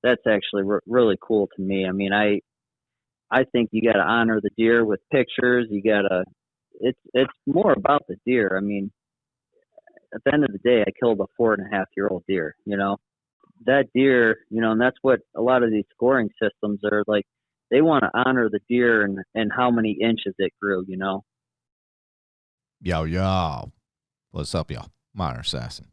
that's actually really cool to me. I mean, I think you got to honor the deer with pictures. You got to. It's more about the deer. I mean, at the end of the day, I killed a 4.5-year-old deer. That deer. And that's what a lot of these scoring systems are like. They want to honor the deer and how many inches it grew. Yo, what's up, y'all? Minor Assassin.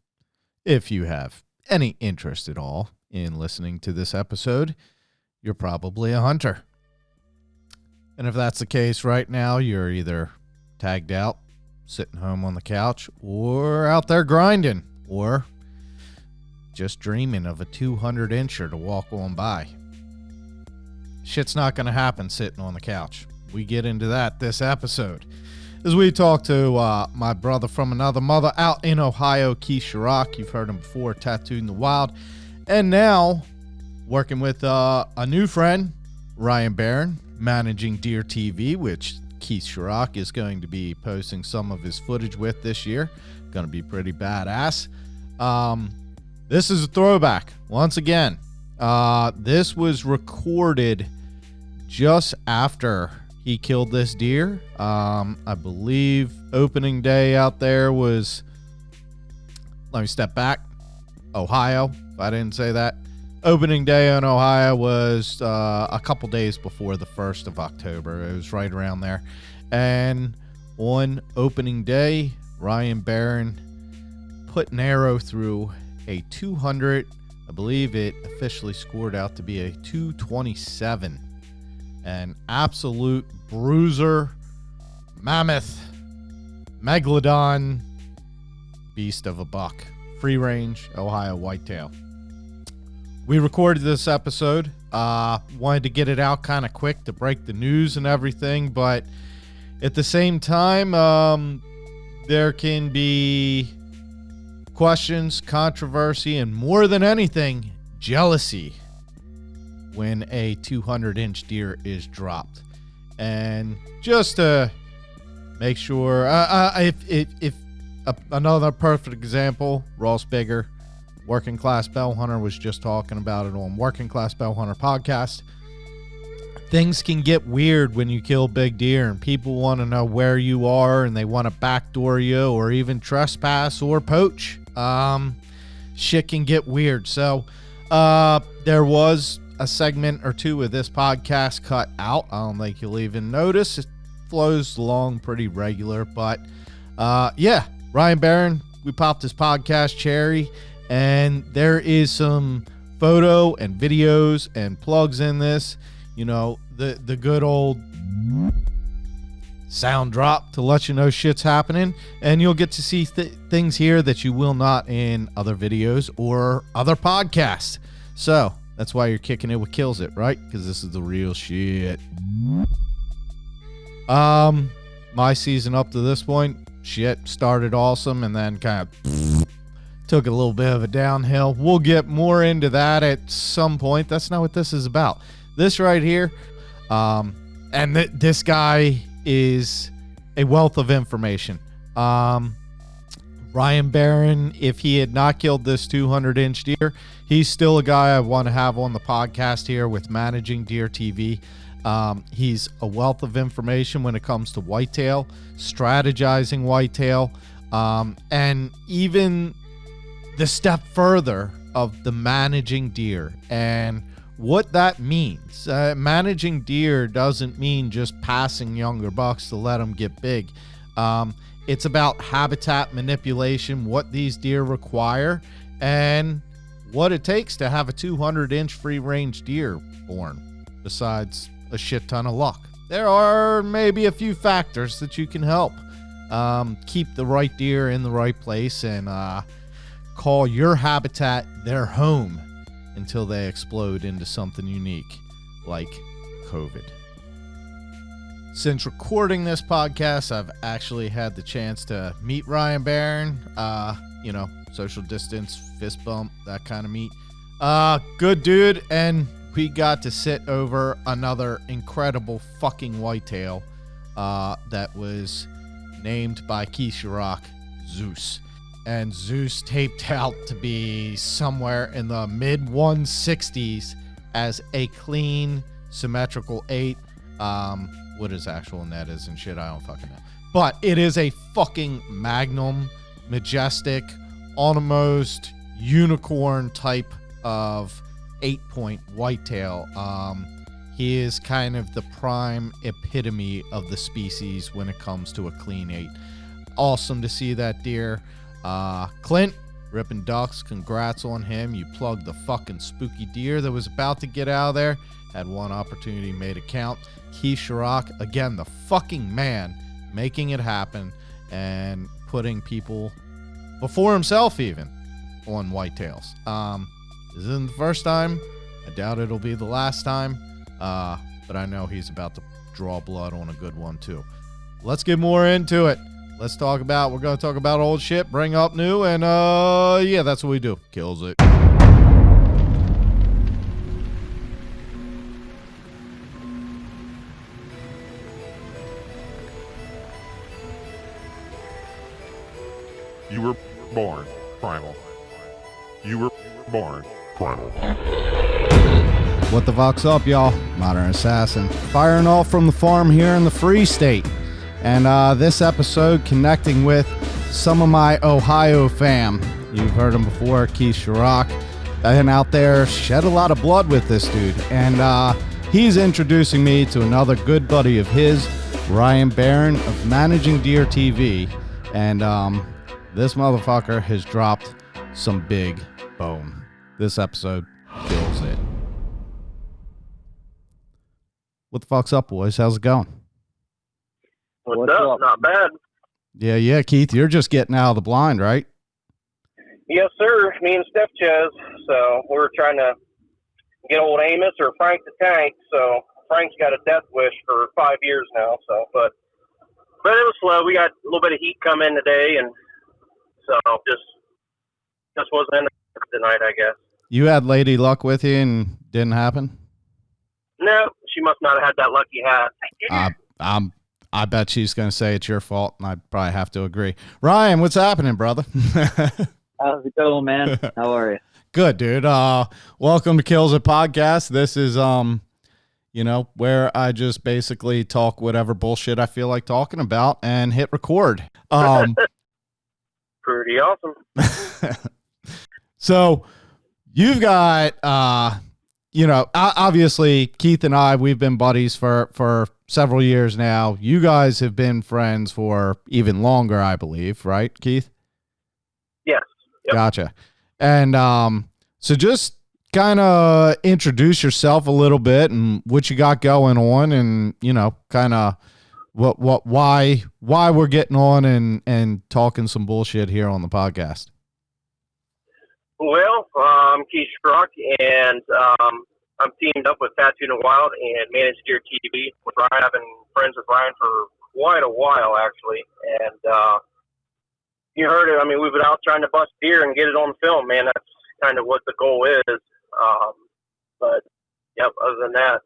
If you have any interest at all in listening to this episode, you're probably a hunter. And if that's the case right now, you're either tagged out, sitting home on the couch, or out there grinding, or just dreaming of a 200-incher to walk on by. Shit's not going to happen sitting on the couch. We get into that this episode as we talk to my brother from another mother out in Ohio, Sharrock. You've heard him before, Tattooed in the Wild. And now working with a new friend, Ryan Beran, managing Deer TV, which Sharrock is going to be posting some of his footage with this year. Going to be pretty badass. This is a throwback. Once again, this was recorded just after he killed this deer. I believe opening day out there was, let me step back, Ohio, if I didn't say that. Opening day in Ohio was a couple days before the 1st of October. It was right around there. And on opening day, Ryan Beran put an arrow through a 200. I believe it officially scored out to be a 227. An absolute bruiser, mammoth, megalodon, beast of a buck. Free range, Ohio whitetail. We recorded this episode. Wanted to get it out kind of quick to break the news and everything, but at the same time, there can be questions, controversy, and more than anything, jealousy when a 200-inch deer is dropped. And just to make sure, if another perfect example, Ross Bigger, Working Class Bell Hunter, was just talking about it on Working Class Bell Hunter podcast. Things can get weird when you kill big deer, and people want to know where you are, and they want to backdoor you or even trespass or poach. Shit can get weird. So there was a segment or two of this podcast cut out. I don't think you'll even notice. It flows along pretty regular, but yeah, Ryan Beran, we popped his podcast cherry, and there is some photo and videos and plugs in this. The good old sound drop to let you know shit's happening, and you'll get to see things here that you will not in other videos or other podcasts. So that's why you're kicking it with Kills It, right? Because this is the real shit. My season up to this point, shit started awesome and then kind of took a little bit of a downhill. We'll get more into that at some point. That's not what this is about. This right here, and this guy is a wealth of information. Ryan Beran, if he had not killed this 200-inch deer, he's still a guy I want to have on the podcast here with Managing Deer TV. He's a wealth of information when it comes to whitetail, strategizing whitetail, and even the step further of the managing deer and what that means. Managing deer doesn't mean just passing younger bucks to let them get big. It's about habitat manipulation, what these deer require, and what it takes to have a 200-inch free-range deer born, besides a shit ton of luck. There are maybe a few factors that you can help keep the right deer in the right place and call your habitat their home until they explode into something unique like COVID. Since recording this podcast, I've actually had the chance to meet Ryan Beran, social distance, fist bump, that kind of meet. Good dude, and we got to sit over another incredible fucking whitetail that was named by Sharrock Zeus. and Zeus taped out to be somewhere in the mid 160s as a clean symmetrical 8. What his actual net is and shit, I don't fucking know. But it is a fucking magnum, majestic, almost unicorn type of 8-point whitetail. He is kind of the prime epitome of the species when it comes to a clean 8. Awesome to see that deer. Clint, ripping ducks, congrats on him. You plugged the fucking spooky deer that was about to get out of there. Had one opportunity, made it count. Keith Sharrock, again, the fucking man, making it happen and putting people before himself even on whitetails. This isn't the first time. I doubt it'll be the last time. But I know he's about to draw blood on a good one too. Let's get more into it. We're going to talk about old shit, bring up new, and yeah, that's what we do. Kills it. You were born primal. You were born primal. What the fuck's up, y'all? Modern Assassin. Firing off from the farm here in the Free State. And this episode connecting with some of my Ohio fam. You've heard him before, Keith Sharrock. And out there, shed a lot of blood with this dude. And he's introducing me to another good buddy of his, Ryan Beran of Managing Deer TV. And this motherfucker has dropped some big bone. This episode kills it. What the fuck's up, boys? How's it going? What's up? Not bad. Yeah, Keith, you're just getting out of the blind, right? Yes, sir. Me and Steph Ches. So we're trying to get old Amos or Frank the Tank. So Frank's got a death wish for 5 years now. So, but it was slow. We got a little bit of heat come in today, and so just wasn't in tonight, I guess. You had Lady Luck with you and didn't happen? No, she must not have had that lucky hat. I bet she's going to say it's your fault, and I'd probably have to agree. Ryan, what's happening, brother? How's it going, man? How are you? Good, dude. Welcome to Kills It Podcast. This is, where I just basically talk whatever bullshit I feel like talking about and hit record. Pretty awesome. So you've got, obviously Keith and I, we've been buddies for several years now. You guys have been friends for even longer, I believe, right, Keith? Yes. Yep. Gotcha. And so just kind of introduce yourself a little bit and what you got going on, and kind of why we're getting on and talking some bullshit here on the podcast. Well, I'm Keith Sharrock, and I'm teamed up with Tattoo in the Wild and Managed Deer TV with Ryan. I've been friends with Ryan for quite a while, actually. And you heard it. I mean, we've been out trying to bust deer and get it on film, man. That's kind of what the goal is. But, yep, other than that,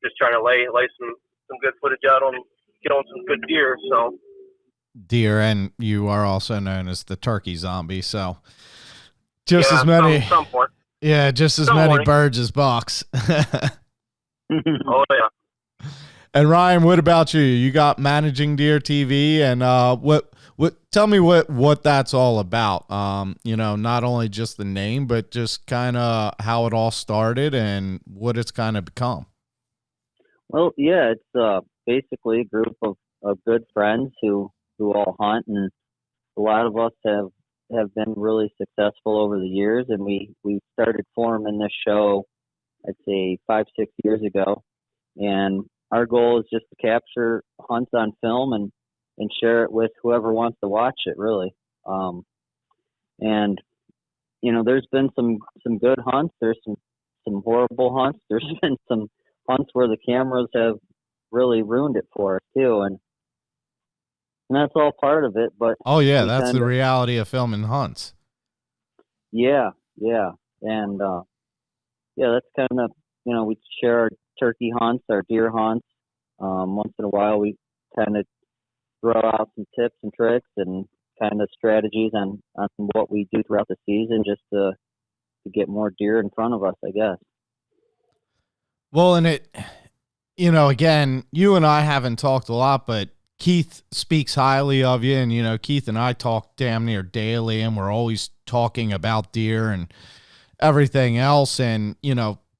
just trying to lay some good footage out on, get on some good deer. So deer, and you are also known as the turkey zombie, so just as many. Some point. Yeah, just as many birds as bucks. Oh, yeah. And Ryan, what about you? You got Managing Deer TV, and tell me what that's all about. Not only just the name, but just kind of how it all started and what it's kind of become. Well, yeah, it's basically a group of good friends who all hunt, and a lot of us have been really successful over the years, and we started forming this show, I'd say 5-6 years ago, and our goal is just to capture hunts on film and share it with whoever wants to watch it, really. And there's been some good hunts, there's some horrible hunts, there's been some hunts where the cameras have really ruined it for us too, and that's all part of it. But oh yeah, that's the reality of filming hunts. Yeah, and that's kind of we share our turkey hunts, our deer hunts. Once in a while, we kind of throw out some tips and tricks and kind of strategies on what we do throughout the season, just to get more deer in front of us, I guess. Well, and it, again, you and I haven't talked a lot, but Keith speaks highly of you. And, Keith and I talk damn near daily, and we're always talking about deer and everything else. And,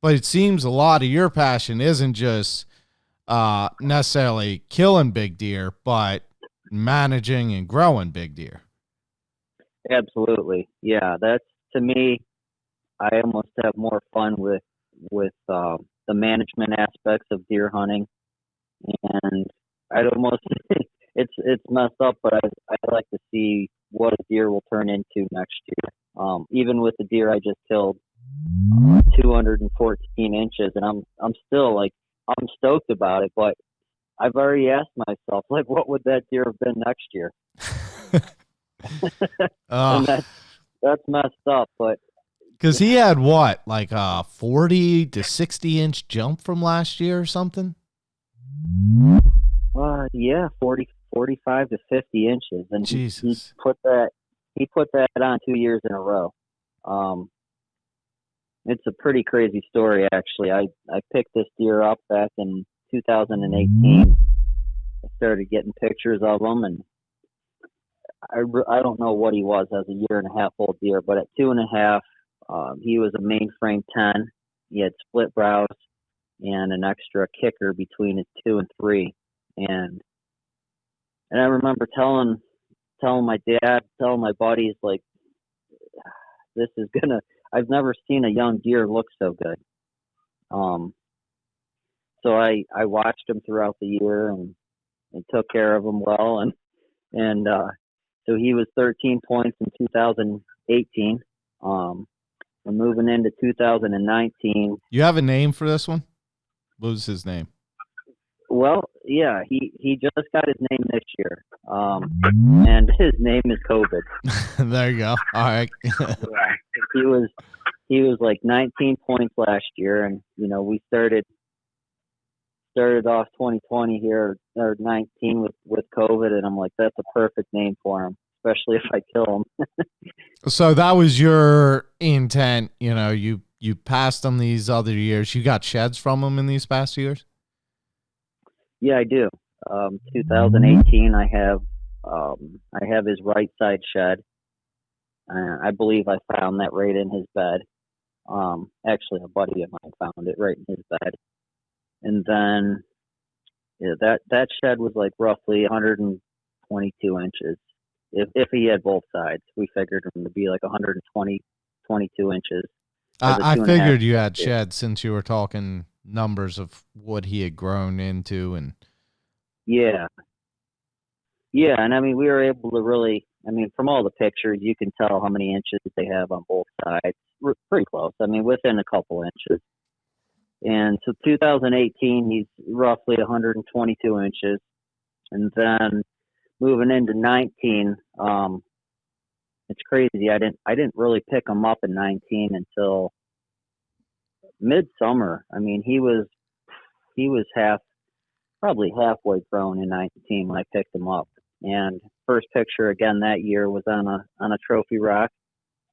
but it seems a lot of your passion isn't just necessarily killing big deer, but managing and growing big deer. Absolutely. Yeah. That's, to me, I almost have more fun with the management aspects of deer hunting, and I'd almost it's messed up, but I like to see what a deer will turn into next year. Even with the deer I just killed, 214 inches, and I'm still like, I'm stoked about it, but I've already asked myself, like, what would that deer have been next year? And that's messed up, but because he had what, like a 40 to 60 inch jump from last year or something? Yeah, 45 to 50 inches, and Jesus. he put that on 2 years in a row. It's a pretty crazy story, actually. I picked this deer up back in 2018. I started getting pictures of him, and I don't know what he was as a 1.5-year-old deer, but at 2.5, he was a mainframe 10. He had split brows and an extra kicker between his 2 and 3. And I remember telling my dad, telling my buddies, like, this is I've never seen a young deer look so good. So I watched him throughout the year and took care of him well. And so he was 13 points in 2018. We're moving into 2019. You have a name for this one? What was his name? Well, yeah, he just got his name this year. And his name is COVID. There you go. All right. Yeah, he was like 19 points last year, and we started off 2020 here, or 19 with COVID, and I'm like, that's a perfect name for him, especially if I kill him. So that was your intent, you passed him these other years. You got sheds from him in these past years? Yeah, I do. 2018, I have his right side shed. I believe I found that right in his bed. Actually, a buddy of mine found it right in his bed. And then that shed was like roughly 122 inches. If he had both sides, we figured him to be like 22 inches. I figured you had sheds since you were talking numbers of what he had grown into. And yeah, and I mean, we were able to really, from all the pictures, you can tell how many inches they have on both sides. We're pretty close. Within a couple inches. And so 2018, he's roughly 122 inches. And then moving into 19, it's crazy. I didn't really pick him up in 19 until midsummer. He was probably halfway grown in 19 when I picked him up. And first picture again that year was on a trophy rock.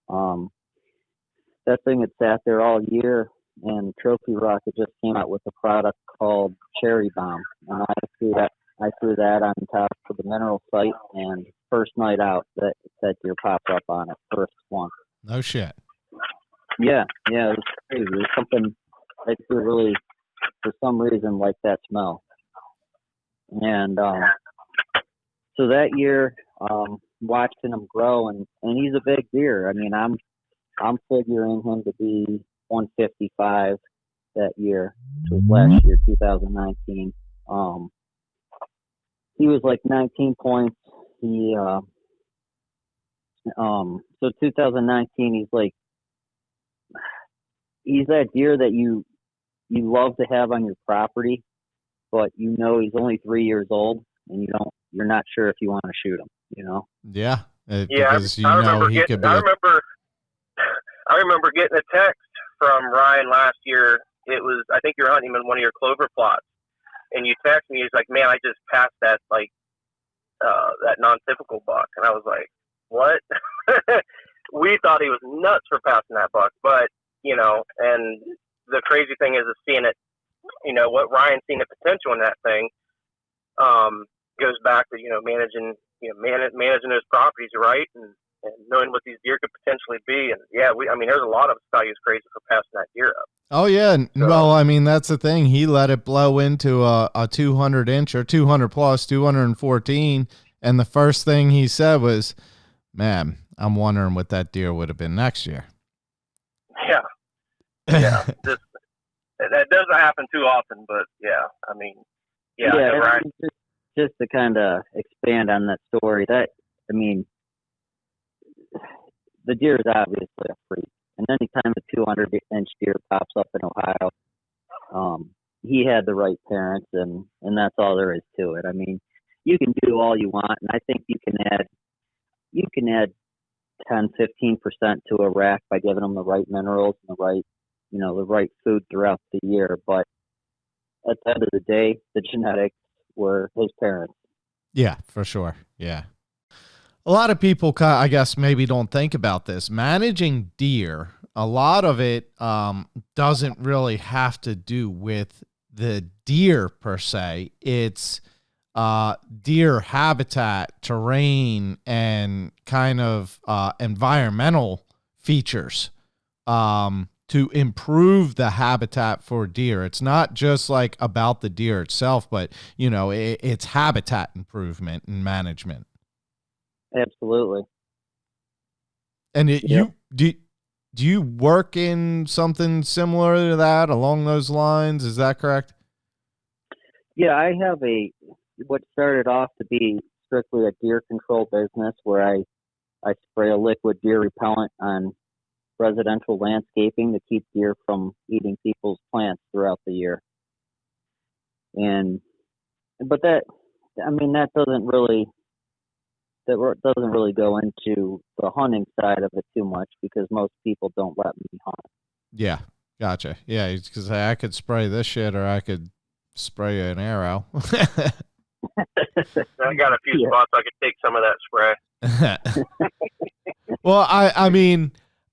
That thing had sat there all year, and Trophy Rock had just came out with a product called Cherry Bomb, and I threw that on top of the mineral site, and first night out, that deer popped up on it, first one. No shit. Yeah, it was crazy. It was something I really, for some reason, like that smell. And so that year, watching him grow, and he's a big deer. I'm figuring him to be 155 that year, which was last year, 2019. He was like 19 points. So 2019, he's that deer that you love to have on your property, but he's only 3 years old, and you're not sure if you want to shoot him. Yeah. Because I remember getting a text from Ryan last year. It was, I think you're hunting him in one of your clover plots, and you text me. He's like, "Man, I just passed that that non-typical buck," and I was like, what? We thought he was nuts for passing that buck, but and the crazy thing is seeing it. What Ryan's seen the potential in that thing goes back to managing managing those properties right and knowing what these deer could potentially be. And yeah, there's a lot of us thought he was crazy for passing that deer up. Oh yeah, So, well, I mean that's the thing. He let it blow into a 200-inch or 200 plus 214, and the first thing he said was, "Man, I'm wondering what that deer would have been next year." Yeah, that doesn't happen too often, but Ryan. Just to kind of expand on that story, the deer is obviously a freak. And anytime a 200-inch deer pops up in Ohio, he had the right parents, and that's all there is to it. I mean, you can do all you want, and I think you can add 10, 15% to a rack by giving them the right minerals and the right food throughout the year. But at the end of the day, the genetics were his parents. Yeah, for sure. Yeah. A lot of people, I guess, maybe don't think about this. Managing deer, a lot of it doesn't really have to do with the deer per se. It's deer habitat, terrain, and kind of environmental features to improve the habitat for deer. It's not just like about the deer itself, but, it's habitat improvement and management. Absolutely. And do you work in something similar to that, along those lines? Is that correct? Yeah, I have what started off to be strictly a deer control business where I spray a liquid deer repellent on residential landscaping to keep deer from eating people's plants throughout the year. But that doesn't really go into the hunting side of it too much because most people don't let me hunt. Yeah, gotcha. Yeah, because I could spray this shit or I could spray an arrow. I got a few spots I could take some of that spray. Well,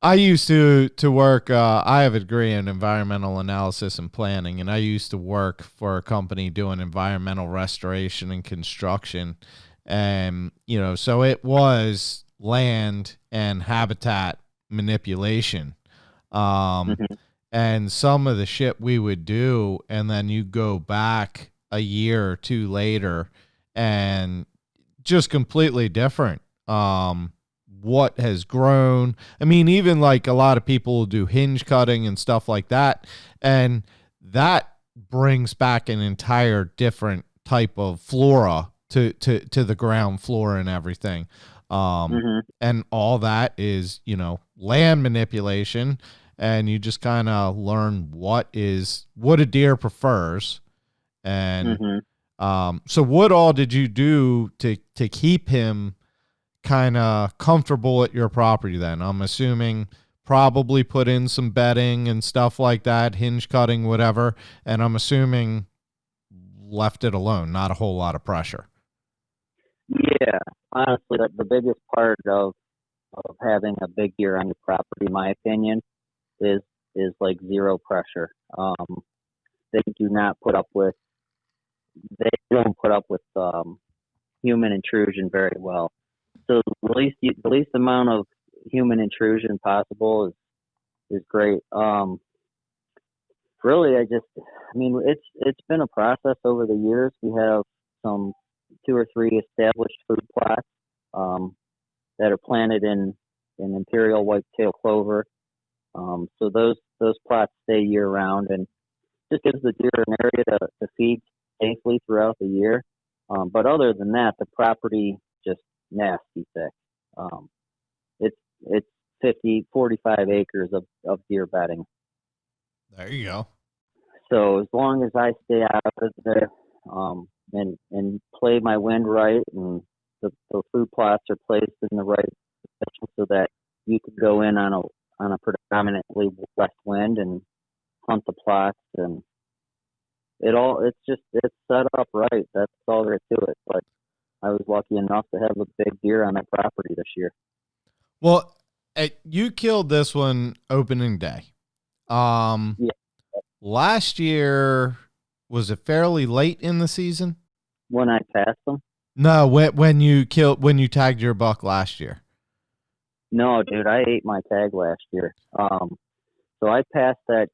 I used to work, I have a degree in environmental analysis and planning, and I used to work for a company doing environmental restoration and construction. And, so it was land and habitat manipulation. And some of the shit we would do, and then you go back a year or two later and just completely different. What has grown. I mean, even like a lot of people do hinge cutting and stuff like that. And that brings back an entire different type of flora to the ground floor and everything. And all that is, land manipulation. And you just kind of learn what a deer prefers. And so what all did you do to keep him kind of comfortable at your property then? I'm assuming probably put in some bedding and stuff like that, hinge cutting, whatever. And I'm assuming left it alone, not a whole lot of pressure. Yeah, honestly, the biggest part of having a big deer on your property, in my opinion, is like zero pressure. They don't put up with human intrusion very well. So the least amount of human intrusion possible is great. Really, it's been a process over the years. We have some 2 or 3 established food plots that are planted in imperial whitetail clover. So those plots stay year round and just gives the deer an area to feed safely throughout the year. But other than that, the property just nasty thick. It's 45 acres of deer bedding. There you go. So as long as I stay out of there and play my wind right, and the food plots are placed in the right position so that you could go in on a predominantly west wind and hunt the plots, and it's set up right. That's all there is to it. But I was lucky enough to have a big deer on my property this year. Well, you killed this one opening day. Yeah. Last year, was it fairly late in the season? When I passed them? No, when you tagged your buck last year. No, dude, I ate my tag last year. So I passed the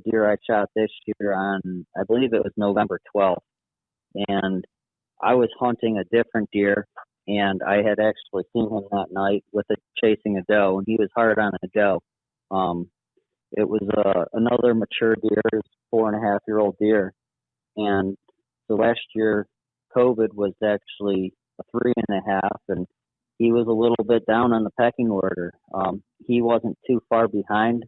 deer I shot this year on, I believe it was November 12th. And I was hunting a different deer, and I had actually seen him that night chasing a doe, and he was hard on a doe. It was another mature deer, 4.5-year-old deer. And so last year, COVID was actually a 3.5, and he was a little bit down on the pecking order. He wasn't too far behind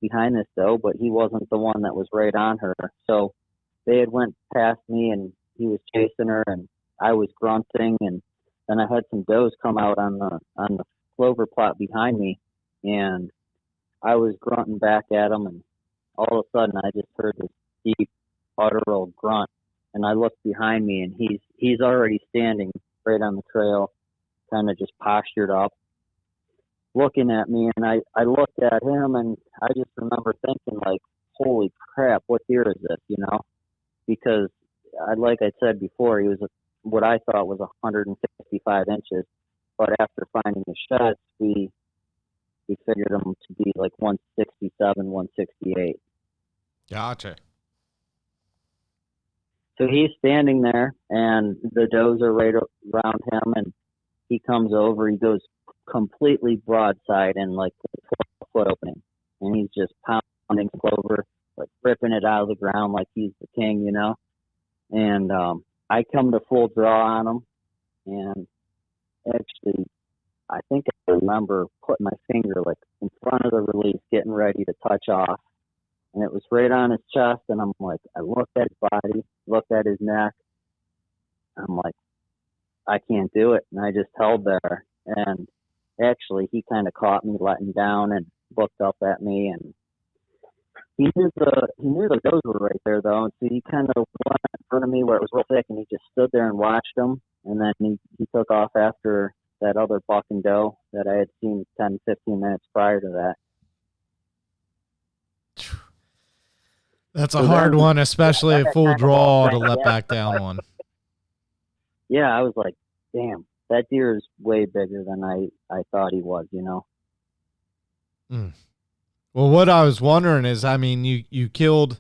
this doe, but he wasn't the one that was right on her. So they had went past me, and he was chasing her, and I was grunting, and then I had some does come out on the clover plot behind me, and I was grunting back at them, and all of a sudden I just heard this deep, guttural grunt, and I looked behind me, and he's already standing right on the trail, kind of just postured up, looking at me, and I looked at him, and I just remember thinking, like, holy crap, what deer is this, because like I said before, he was what I thought was 155 inches, but after finding the shots, we figured him to be like 167, 168. Gotcha. So he's standing there, and the does are right around him, and he comes over. He goes completely broadside in like a 12-foot opening, and he's just pounding clover, like ripping it out of the ground like he's the king, And I come to full draw on him, and actually, I think I remember putting my finger like in front of the release, getting ready to touch off, and it was right on his chest. And I'm like, I looked at his body, looked at his neck. I'm like, I can't do it, and I just held there. And actually, he kind of caught me letting down and looked up at me, and he knew the does were right there though, and so he kind of went in front of me where it was real thick, and he just stood there and watched them, and then he took off after that other buck and doe that I had seen 10, 15 minutes prior to that. That's a hard one, especially at full draw to let back down one. Yeah, I was like, damn, that deer is way bigger than I thought he was, Mm. Well, what I was wondering is, I mean, you killed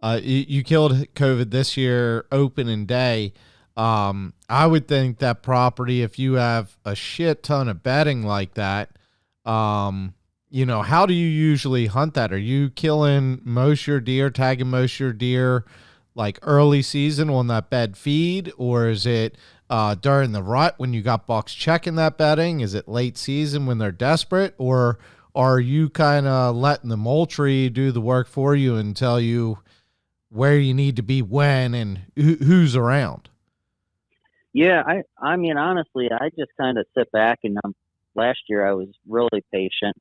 COVID this year, opening day. I would think that property, if you have a shit ton of bedding like that, how do you usually hunt that? Are you killing most of your deer, tagging most of your deer like early season on that bed feed, or is it during the rut when you got bucks checking that bedding? Is it late season when they're desperate, or are you kind of letting the moultrie do the work for you and tell you where you need to be when and who's around? Yeah, I mean, honestly, I just kind of sit back, and last year I was really patient,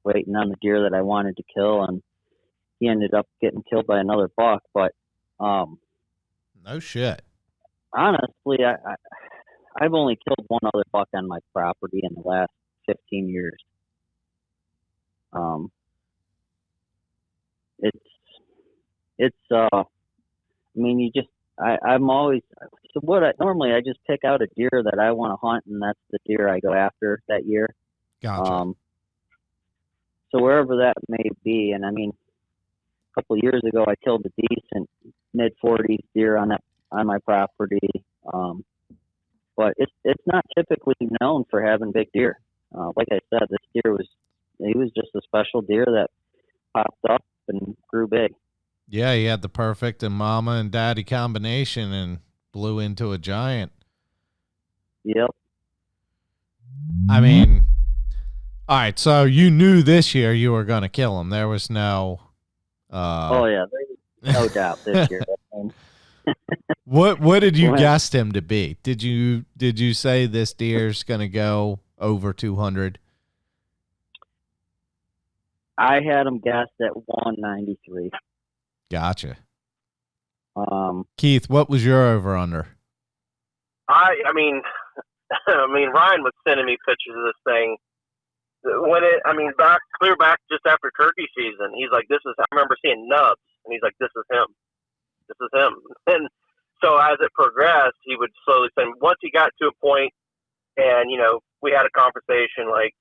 waiting on the deer that I wanted to kill, and he ended up getting killed by another buck. But no shit. Honestly, I've only killed one other buck on my property in the last 15 years. I mean, I'm always, so normally I just pick out a deer that I want to hunt, and that's the deer I go after that year. Gotcha. So wherever that may be, and I mean, a couple of years ago I killed a decent mid-40s deer on my property, but it's not typically known for having big deer. Like I said, this deer he was just a special deer that popped up and grew big. Yeah, he had the perfect and mama and daddy combination and blew into a giant. Yep. I mean, all right, so you knew this year you were going to kill him. There was no... oh, yeah, there's no doubt this year. What did you guess him to be? Did you say this deer's going to go over 200? I had him guessed at 193. Gotcha. Keith, what was your over under? I mean, Ryan was sending me pictures of this thing clear back just after turkey season. He's like, I remember seeing nubs, and he's like, this is him. And so as it progressed, he would slowly send. Once he got to a point, and we had a conversation like,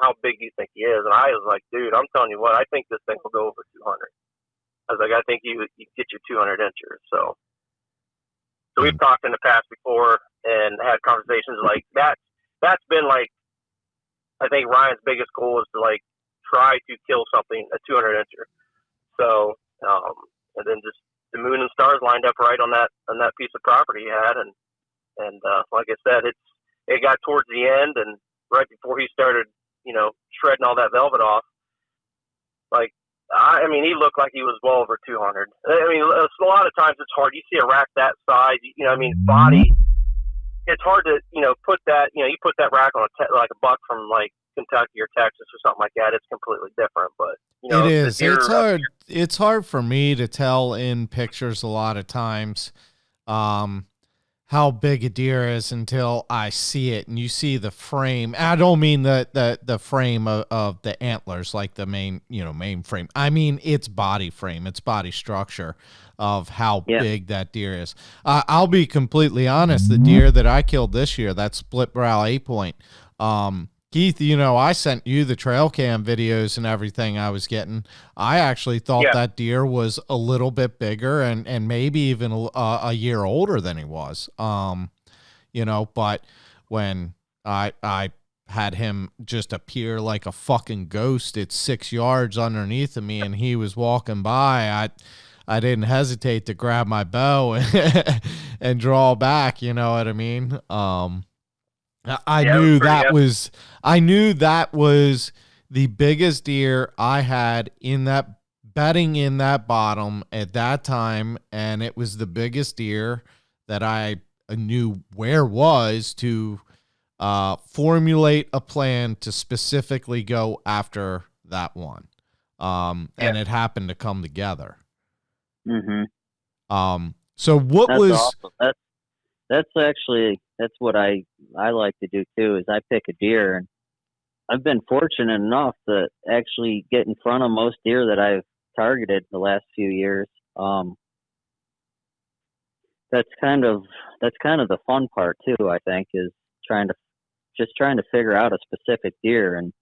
how big do you think he is? And I was like, dude, I'm telling you what, I think this thing will go over 200. I was like, I think you get your 200 inchers. So we've talked in the past before and had conversations like that. That's been like, I think Ryan's biggest goal is to like try to kill something, a 200 incher. So, and then just the moon and stars lined up right on that piece of property he had. And like I said, it got towards the end and right before he started, shredding all that velvet off. Like, he looked like he was well over 200. A lot of times it's hard. You see a rack that size, body. It's hard to, put that, you put that rack on like a buck from like Kentucky or Texas or something like that. It's completely different, but it is. It's hard. It's hard for me to tell in pictures a lot of times, how big a deer is until I see it and you see the frame. I don't mean the frame of the antlers, like the main frame. I mean, its body frame, its body structure of how big that deer is. I'll be completely honest. The deer that I killed this year, that split brow 8-point, Keith, I sent you the trail cam videos and everything I was getting. I actually thought that deer was a little bit bigger and maybe even a year older than he was. But when I had him just appear like a fucking ghost at 6 yards underneath of me and he was walking by, I didn't hesitate to grab my bow and draw back, you know what I mean? I knew that was the biggest deer I had in that bedding in that bottom at that time, and it was the biggest deer that I knew where was to formulate a plan to specifically go after that one, and it happened to come together. Mm-hmm. So what that's was awesome. That's what I like to do too, is I pick a deer, and I've been fortunate enough to actually get in front of most deer that I've targeted the last few years. That's kind of the fun part too, I think, is trying to figure out a specific deer. And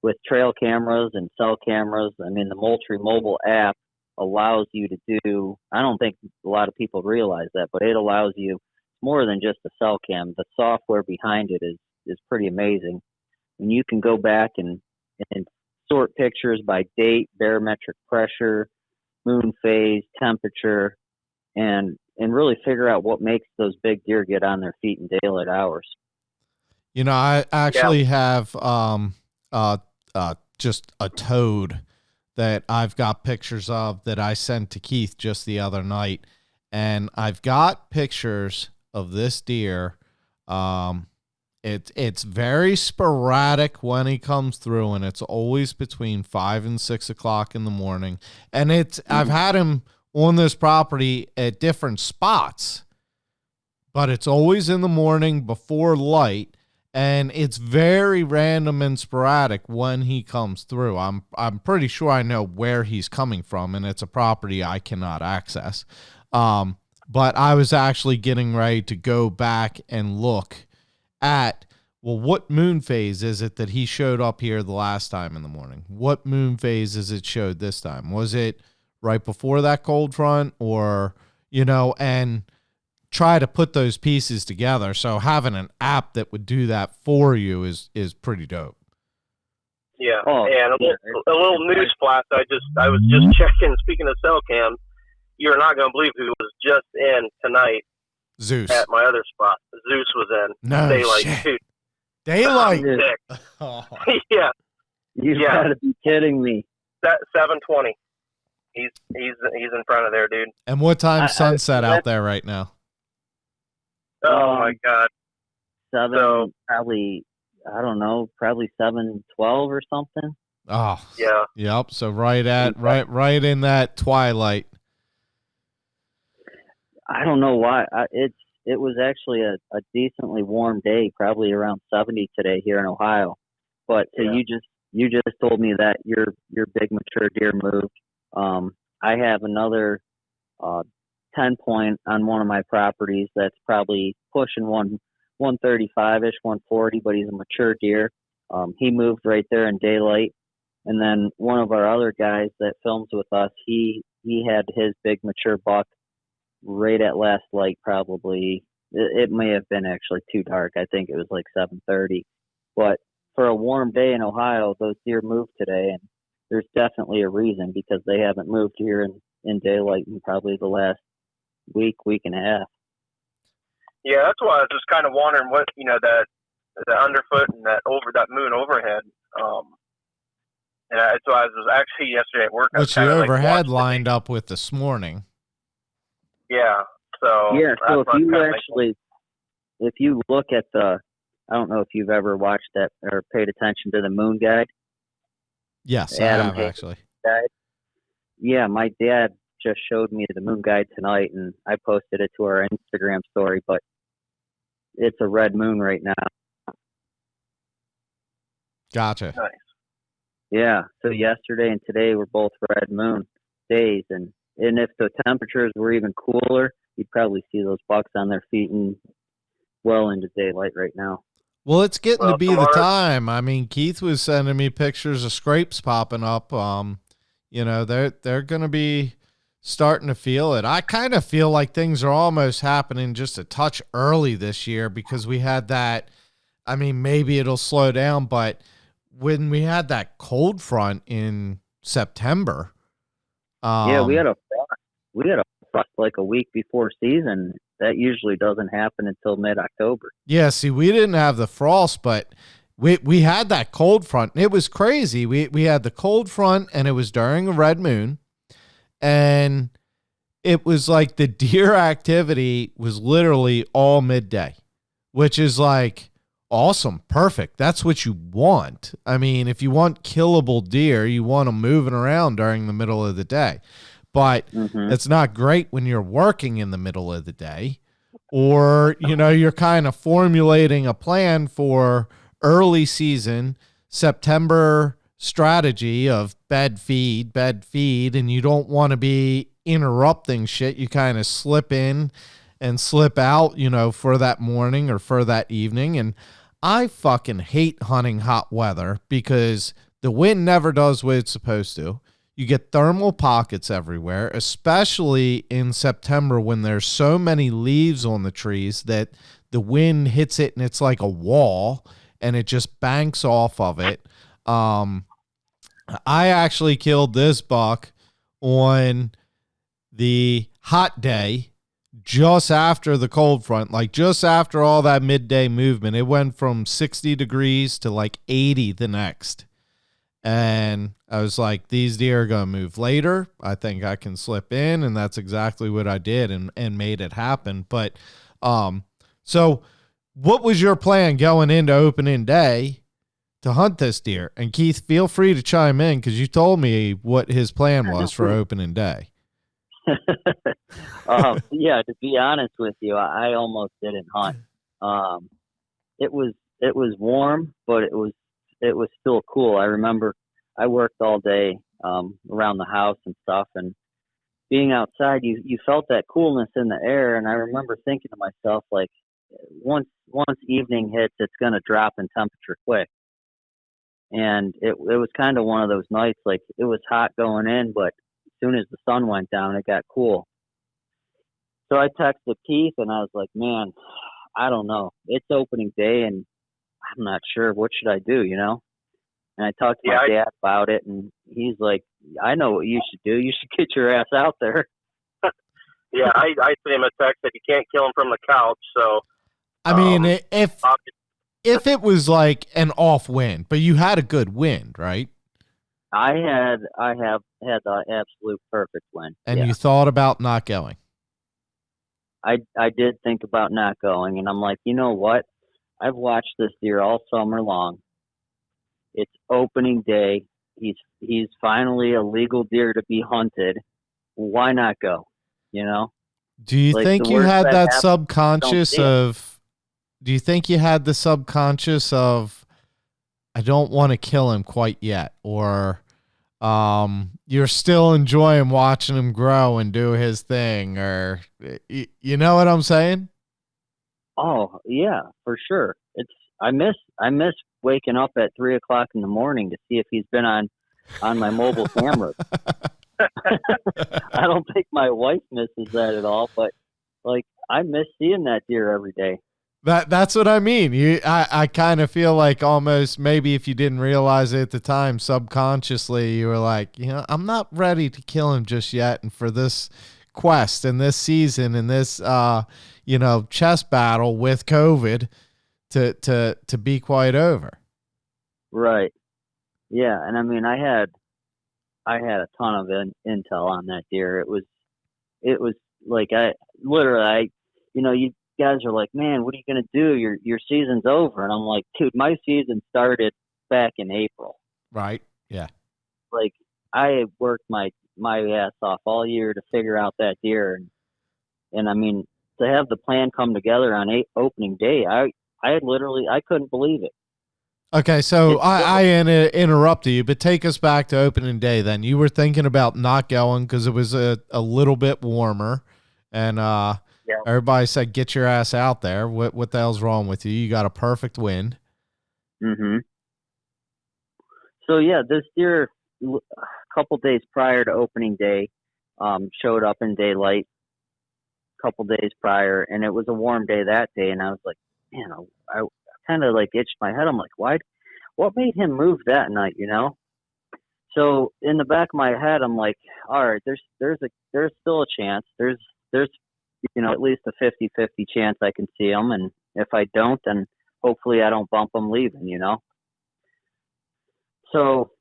with trail cameras and cell cameras, the Moultrie mobile app allows you to do, I don't think a lot of people realize that, but it allows you more than just a cell cam. The software behind it is pretty amazing. And you can go back and sort pictures by date, barometric pressure, moon phase, temperature, and really figure out what makes those big deer get on their feet in daylight hours. I actually have just a toad that I've got pictures of that I sent to Keith just the other night. And I've got pictures of this deer. It's very sporadic when he comes through, and it's always between 5 and 6 o'clock in the morning. And I've had him on this property at different spots, but it's always in the morning before light, and it's very random and sporadic when he comes through. I'm pretty sure I know where he's coming from, and it's a property I cannot access. But I was actually getting ready to go back and look at, well, what moon phase is it that he showed up here the last time in the morning? What moon phase is it showed this time? Was it right before that cold front, or, and try to put those pieces together. So having an app that would do that for you is pretty dope. Yeah. And a little news flash. I was just checking, speaking of cell cam, you're not going to believe who was just in tonight. Zeus. At my other spot. Zeus was in. No Daylight. shit. Dude. Daylight. Oh. Yeah. You gotta be kidding me. That 7:20. He's in front of there, dude. And what time's sunset out there right now? Oh my God. Probably, I don't know, probably 7:12 or something. Oh yeah. Yep. So right in that twilight. I don't know why. it was actually a decently warm day, probably around 70 today here in Ohio. But you just told me that your big mature deer moved. I have another 10 point on one of my properties that's probably pushing 135-ish, 140, but he's a mature deer. He moved right there in daylight. And then one of our other guys that films with us, he had his big mature buck right at last light, probably. It may have been actually too dark. I think it was like 7:30. But for a warm day in Ohio, those deer moved today, and there's definitely a reason, because they haven't moved here in daylight in probably the last week and a half. Yeah, that's why I was just kind of wondering what, that the underfoot and that moon overhead. And that's why I was actually yesterday at work. Which the overhead lined up with this morning. Yeah. So if you if you look at I don't know if you've ever watched that or paid attention to the moon guide. Yes, I have actually. Guide. Yeah, my dad just showed me the moon guide tonight, and I posted it to our Instagram story, but it's a red moon right now. Gotcha. Nice. Yeah, so yesterday and today were both red moon days, and if the temperatures were even cooler, you'd probably see those bucks on their feet and well into daylight right now. Well, it's getting to be the time. I mean, Keith was sending me pictures of scrapes popping up. They're going to be starting to feel it. I kind of feel like things are almost happening just a touch early this year, because we had that. I mean, maybe it'll slow down, but when we had that cold front in September, we had a frost like a week before season. That usually doesn't happen until mid-October. Yeah, see, we didn't have the frost, but we had that cold front. It was crazy. We had the cold front, and it was during a red moon, and it was like the deer activity was literally all midday, which is like awesome, perfect. That's what you want. I mean, if you want killable deer, you want them moving around during the middle of the day. But it's not great when you're working in the middle of the day, or, you're kind of formulating a plan for early season September strategy of bed feed, and you don't want to be interrupting shit. You kind of slip in and slip out, for that morning or for that evening. And I fucking hate hunting hot weather, because the wind never does what it's supposed to. You get thermal pockets everywhere, especially in September when there's so many leaves on the trees that the wind hits it and it's like a wall and it just banks off of it. I actually killed this buck on the hot day just after the cold front, like just after all that midday movement. It went from 60 degrees to like 80 the next. And I was like, these deer are going to move later. I think I can slip in. And that's exactly what I did and made it happen. But so what was your plan going into opening day to hunt this deer? And Keith, feel free to chime in, because you told me what his plan was for opening day. To be honest with you, I almost didn't hunt. It was warm, but it was still cool. I remember I worked all day around the house and stuff, and being outside, you felt that coolness in the air. And I remember thinking to myself, like, once evening hits, it's going to drop in temperature quick. And it was kind of one of those nights, like, it was hot going in, but as soon as the sun went down, it got cool. So I texted Keith, and I was like, man, I don't know. It's opening day, and I'm not sure. What should I do, And I talked to my dad about it, and he's like, I know what you should do. You should get your ass out there. Yeah, I sent him a text that you can't kill him from the couch. So, I mean, if it was like an off wind, but you had a good wind, right? I have had the absolute perfect wind. And you thought about not going? I did think about not going, and I'm like, you know what? I've watched this deer all summer long. It's opening day. He's finally a legal deer to be hunted. Why not go? Do you Like, think the you worst had that happens, don't subconscious see 'em. of, do you think you had the subconscious of, I don't want to kill him quite yet, or you're still enjoying watching him grow and do his thing, or you know what I'm saying? Oh yeah, for sure. I miss waking up at 3 o'clock in the morning to see if he's been on my mobile camera. I don't think my wife misses that at all, but like, I miss seeing that deer every day. That's what I mean. I kind of feel like almost maybe if you didn't realize it at the time, subconsciously you were like, I'm not ready to kill him just yet. And for this quest and this season and this, chess battle with COVID to be quite over. Right. Yeah, and I mean, I had a ton of intel on that deer. It was like, you guys are like, man, what are you gonna do? Your season's over, and I'm like, dude, my season started back in April. Right. Yeah. Like, I worked my ass off all year to figure out that deer, and I mean, to have the plan come together on opening day, I couldn't believe it. Okay, so I interrupted you, but take us back to opening day then. You were thinking about not going because it was a little bit warmer, and everybody said, get your ass out there. What the hell's wrong with you? You got a perfect wind. Mm-hmm. So, yeah, this deer, a couple days prior to opening day, showed up in daylight a couple days prior, and it was a warm day that day, and I was like, man, I kind of like itched my head. I'm like, what made him move that night, So in the back of my head, I'm like, all right, there's still a chance. There's at least a 50-50 chance I can see him, and if I don't, then hopefully I don't bump him leaving, So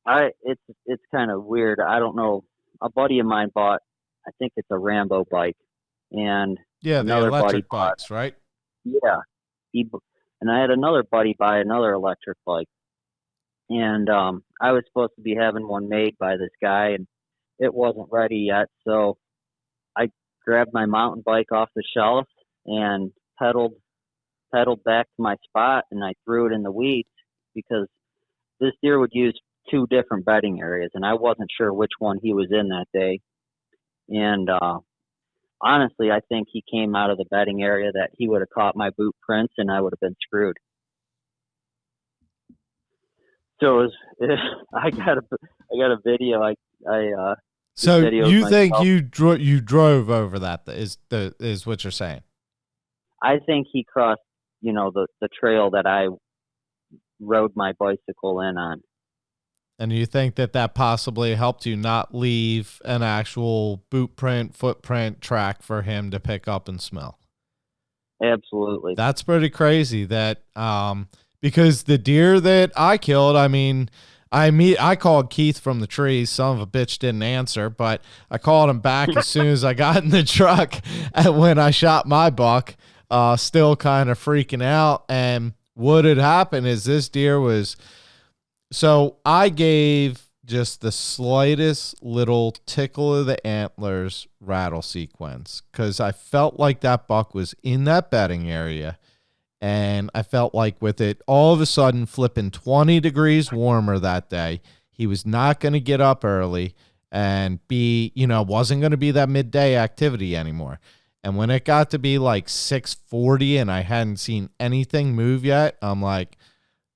it's kind of weird. I don't know. A buddy of mine bought, I think it's a Rambo bike, and the another electric buddy bikes, right? Yeah, and I had another buddy buy another electric bike, and I was supposed to be having one made by this guy, and it wasn't ready yet. So I grabbed my mountain bike off the shelf and pedaled back to my spot, and I threw it in the weeds because this deer would use two different bedding areas, and I wasn't sure which one he was in that day. And honestly, I think he came out of the bedding area that he would have caught my boot prints, and I would have been screwed. So I got a video. So you think you drove over that is what you're saying? I think he crossed, the trail that I rode my bicycle in on. And you think that possibly helped you not leave an actual footprint track for him to pick up and smell? Absolutely. That's pretty crazy that, because the deer that I killed, I mean, I called Keith from the trees. Son of a bitch didn't answer, but I called him back as soon as I got in the truck and when I shot my buck, still kind of freaking out. And what had happened is this deer was, so I gave just the slightest little tickle of the antlers rattle sequence because I felt like that buck was in that bedding area. And I felt like with it all of a sudden flipping 20 degrees warmer that day, he was not going to get up early and wasn't going to be that midday activity anymore. And when it got to be like 6:40 and I hadn't seen anything move yet, I'm like,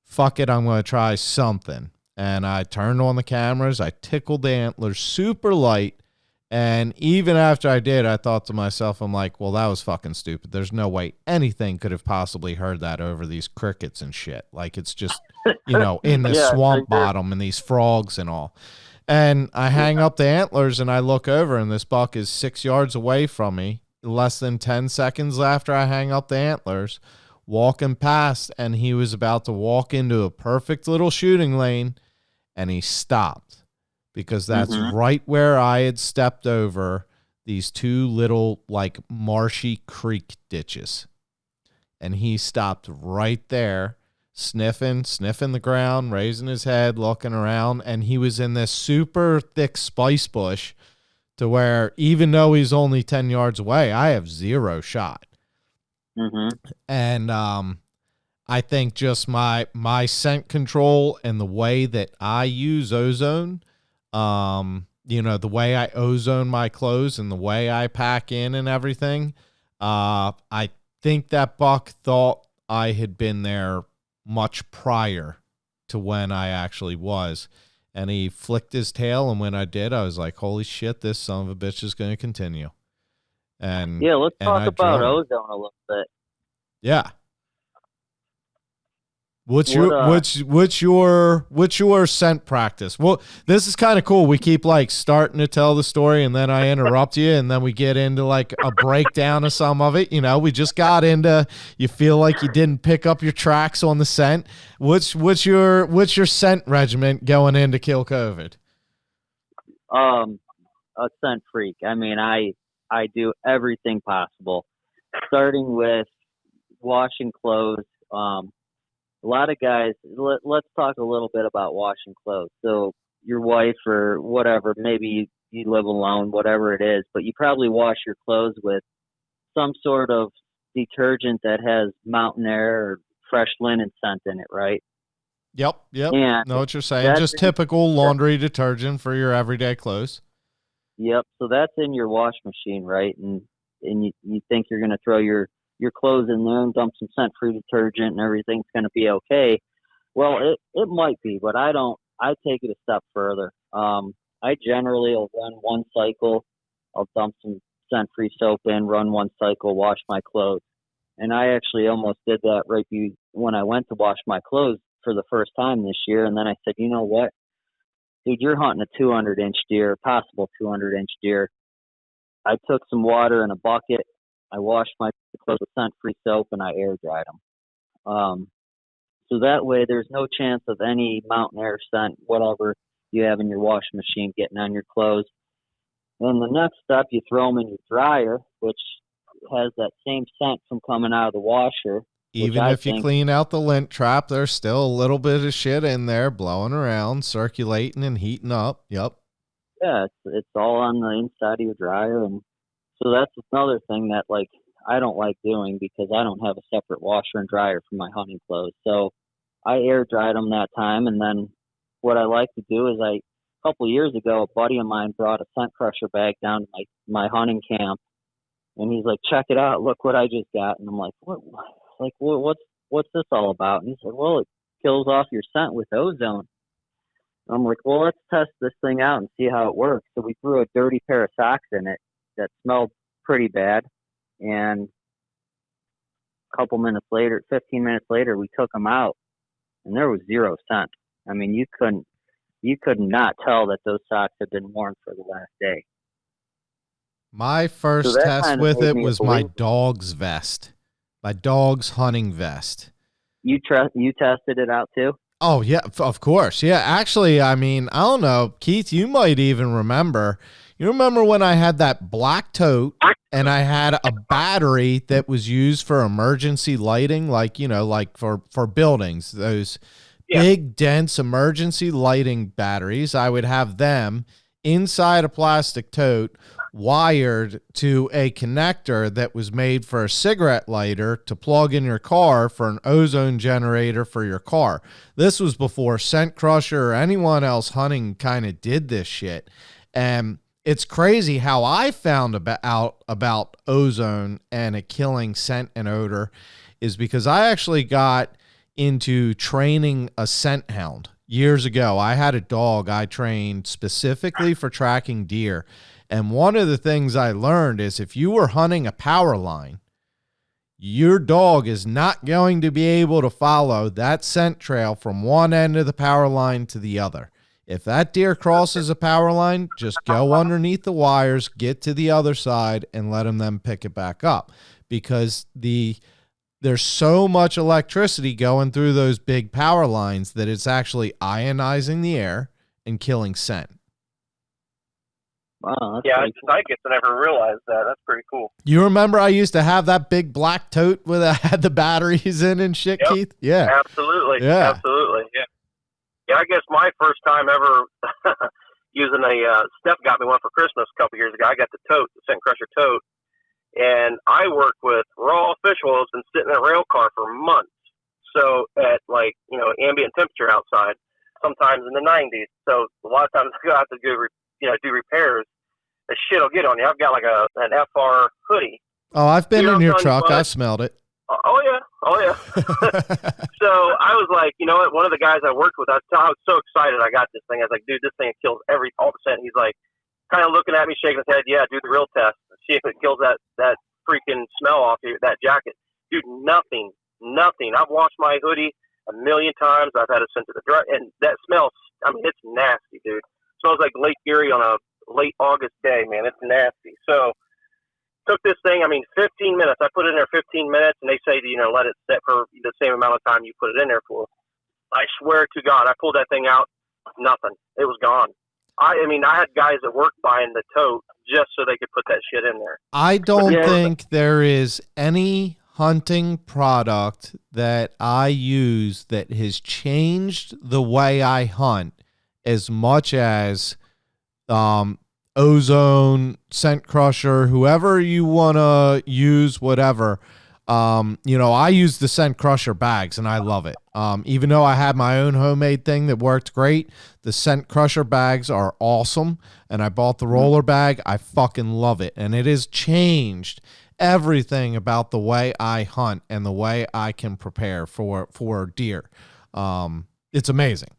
fuck it, I'm going to try something. And I turned on the cameras. I tickled the antlers super light. And even after I did, I thought to myself, I'm like, well, that was fucking stupid. There's no way anything could have possibly heard that over these crickets and shit. Like, it's just, in the swamp bottom and these frogs and all. And I hang up the antlers and I look over and this buck is 6 yards away from me, less than 10 seconds after I hang up the antlers, walking past, and he was about to walk into a perfect little shooting lane, and he stopped. Because that's right where I had stepped over these two little, like, marshy creek ditches. And he stopped right there, sniffing the ground, raising his head, looking around. And he was in this super thick spice bush to where even though he's only 10 yards away, I have zero shot. And I think just my scent control and the way that I use ozone, the way I ozone my clothes and the way I pack in and everything, I think that buck thought I had been there much prior to when I actually was. And he flicked his tail, and when I did, I was like, holy shit, this son of a bitch is going to continue. And yeah, let's talk about ozone a little bit. Yeah. What's your scent practice? Well, this is kind of cool. We keep like starting to tell the story and then I interrupt you and then we get into like a breakdown of some of it. We just got into, you feel like you didn't pick up your tracks on the scent. What's your scent regimen going in to kill COVID? A scent freak. I mean, I do everything possible, starting with washing clothes. A lot of guys, let's talk a little bit about washing clothes. So your wife or whatever, maybe you live alone, whatever it is, but you probably wash your clothes with some sort of detergent that has mountain air or fresh linen scent in it, right? Yep. And know what you're saying. Just typical laundry detergent for your everyday clothes. Yep. So that's in your wash machine, right? And you think you're going to throw your clothes in there and dump some scent-free detergent and everything's going to be okay. Well, it might be, but I take it a step further. I generally will run one cycle. I'll dump some scent-free soap in, run one cycle, wash my clothes. And I actually almost did that when I went to wash my clothes for the first time this year. And then I said, you know what? Dude, you're hunting a 200-inch deer, possible 200-inch deer. I took some water in a bucket. I washed my clothes with scent-free soap and I air dried them. So that way there's no chance of any mountain air scent, whatever you have in your washing machine, getting on your clothes. Then the next step, you throw them in your dryer, which has that same scent from coming out of the washer. Even if you clean out the lint trap, there's still a little bit of shit in there blowing around, circulating and heating up. Yep. Yeah, it's all on the inside of your dryer. And so that's another thing that I don't like doing because I don't have a separate washer and dryer for my hunting clothes. So I air dried them that time. And then what I like to do is a couple of years ago, a buddy of mine brought a scent crusher bag down to my hunting camp. And he's like, check it out. Look what I just got. And I'm like, what's this all about? And he said, well, it kills off your scent with ozone. And I'm like, well, let's test this thing out and see how it works. So we threw a dirty pair of socks in it that smelled pretty bad. And a couple minutes later, 15 minutes later, we took them out and there was zero scent. I mean, you could not tell that those socks had been worn for the last day. My first test with it was my dog's vest, my dog's hunting vest. You tested it out too? Oh, yeah, of course. Yeah, actually, I mean, I don't know, Keith, you might even remember. You remember when I had that black tote and I had a battery that was used for emergency lighting, like for buildings, those big, dense emergency lighting batteries. I would have them inside a plastic tote wired to a connector that was made for a cigarette lighter to plug in your car for an ozone generator for your car. This was before Scent Crusher or anyone else hunting kind of did this shit. And it's crazy how I found out about ozone and it killing scent and odor is because I actually got into training a scent hound years ago. I had a dog I trained specifically for tracking deer. And one of the things I learned is if you were hunting a power line, your dog is not going to be able to follow that scent trail from one end of the power line to the other. If that deer crosses a power line, just go underneath the wires, get to the other side, and let them then pick it back up. Because there's so much electricity going through those big power lines that it's actually ionizing the air and killing scent. Wow, yeah, I guess I never realized that. That's pretty cool. You remember I used to have that big black tote where I had the batteries in and shit, yep. Keith? Yeah. Absolutely. Yeah. Absolutely. Yeah. Yeah, I guess my first time ever using Steph got me one for Christmas a couple years ago. I got the tote, the Scent Crusher tote. And I work with raw fish oils and sitting in a rail car for months. So at ambient temperature outside, sometimes in the 90s. So a lot of times I go out to do repairs. The shit will get on you. I've got like an FR hoodie. Oh, I've been in your truck. I smelled it. Oh yeah. So I was like, you know what? One of the guys I worked with, I was so excited I got this thing. I was like, dude, this thing kills all the scent. He's like, kind of looking at me, shaking his head. Yeah, do the real test. See if it kills that freaking smell off you, that jacket. Dude, nothing. I've washed my hoodie a million times. I've had it sent to the dry, and that smells. I mean, it's nasty, dude. It smells like Lake Erie on a late August day, man. It's nasty. So took this thing. I mean, 15 minutes. I put it in there 15 minutes, and they say let it sit for the same amount of time you put it in there for. I swear to God, I pulled that thing out. Nothing. It was gone. I mean, I had guys at work buying the tote just so they could put that shit in there. I don't think there is any hunting product that I use that has changed the way I hunt as much as Ozone, Scent Crusher, whoever you want to use, whatever. I use the Scent Crusher bags and I love it. Even though I had my own homemade thing that worked great, the Scent Crusher bags are awesome. And I bought the roller bag. I fucking love it. And it has changed everything about the way I hunt and the way I can prepare for deer. It's amazing.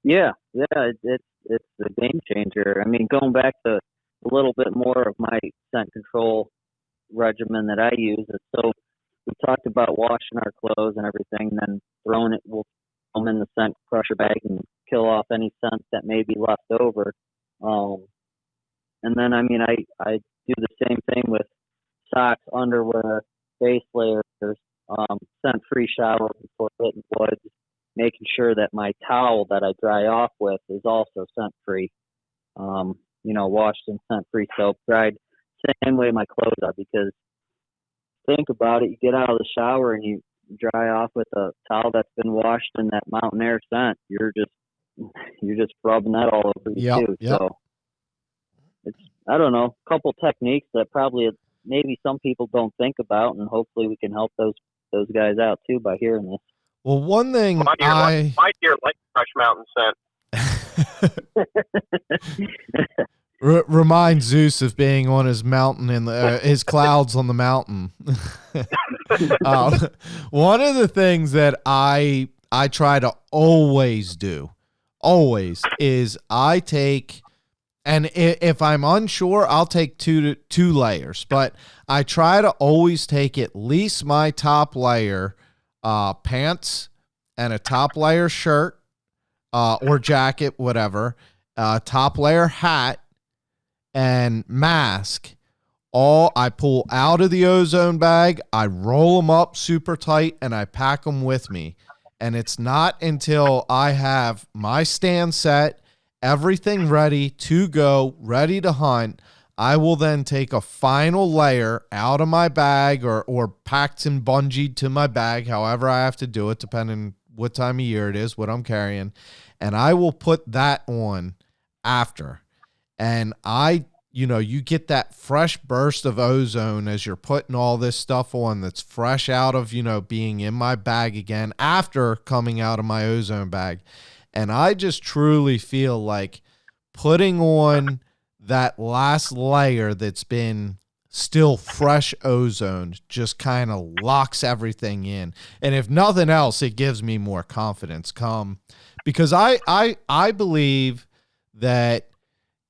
Yeah, it's a game changer. I mean, going back to a little bit more of my scent control regimen that I use. So we talked about washing our clothes and everything, and then we'll throw them in the scent crusher bag and kill off any scent that may be left over. And then, I mean, I do the same thing with socks, underwear, base layers, scent-free shower before hitting woods, making sure that my towel that I dry off with is also scent-free, washed in scent-free soap, dried same way my clothes are, because think about it, you get out of the shower and you dry off with a towel that's been washed in that mountain air scent. You're just rubbing that all over you too. Yep. So it's, I don't know, a couple techniques that probably maybe some people don't think about, and hopefully we can help those guys out too by hearing this. Well, one thing my dear like Fresh Mountain scent. Remind Zeus of being on his mountain in his clouds on the mountain. One of the things that I try to always do, is I take, and if I'm unsure, I'll take two layers, but I try to always take at least my top layer pants and a top layer shirt or jacket, whatever, top layer hat, and mask. All I pull out of the Ozone bag, I roll them up super tight, and I pack them with me. And it's not until I have my stand set, everything ready to go, ready to hunt, I will then take a final layer out of my bag or packed and bungeed to my bag, however I have to do it, depending what time of year it is, what I'm carrying. And I will put that on after. And you get that fresh burst of ozone as you're putting all this stuff on that's fresh out of, being in my bag again after coming out of my Ozone bag. And I just truly feel like putting on that last layer that's been still fresh ozone just kind of locks everything in. And if nothing else, it gives me more confidence because I believe that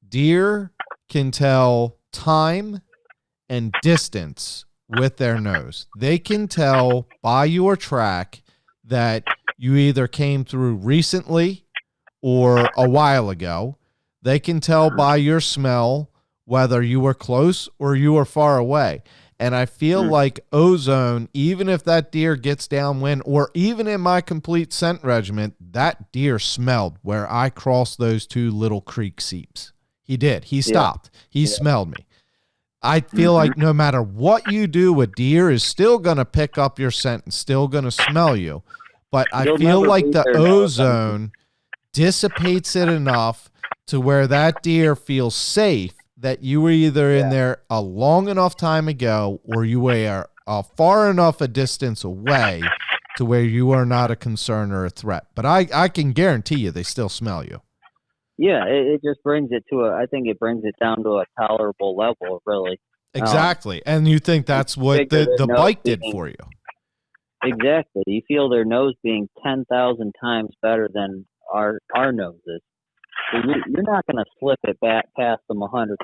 deer can tell time and distance with their nose. They can tell by your track that you either came through recently or a while ago. They can tell by your smell whether you were close or you were far away. And I feel like Ozone, even if that deer gets downwind, or even in my complete scent regiment, that deer smelled where I crossed those two little creek seeps. He did. He stopped. He smelled me. I feel like no matter what you do, a deer is still going to pick up your scent and still going to smell you. But I feel like the Ozone dissipates it enough to where that deer feels safe that you were either in there a long enough time ago or you were far enough a distance away to where you are not a concern or a threat. But I can guarantee you they still smell you. Yeah, it just brings it to I think it brings it down to a tolerable level, really. Exactly. And you think that's what the bike did for you. Exactly. You feel their nose being 10,000 times better than our noses. So you're not going to slip it back past them 100%,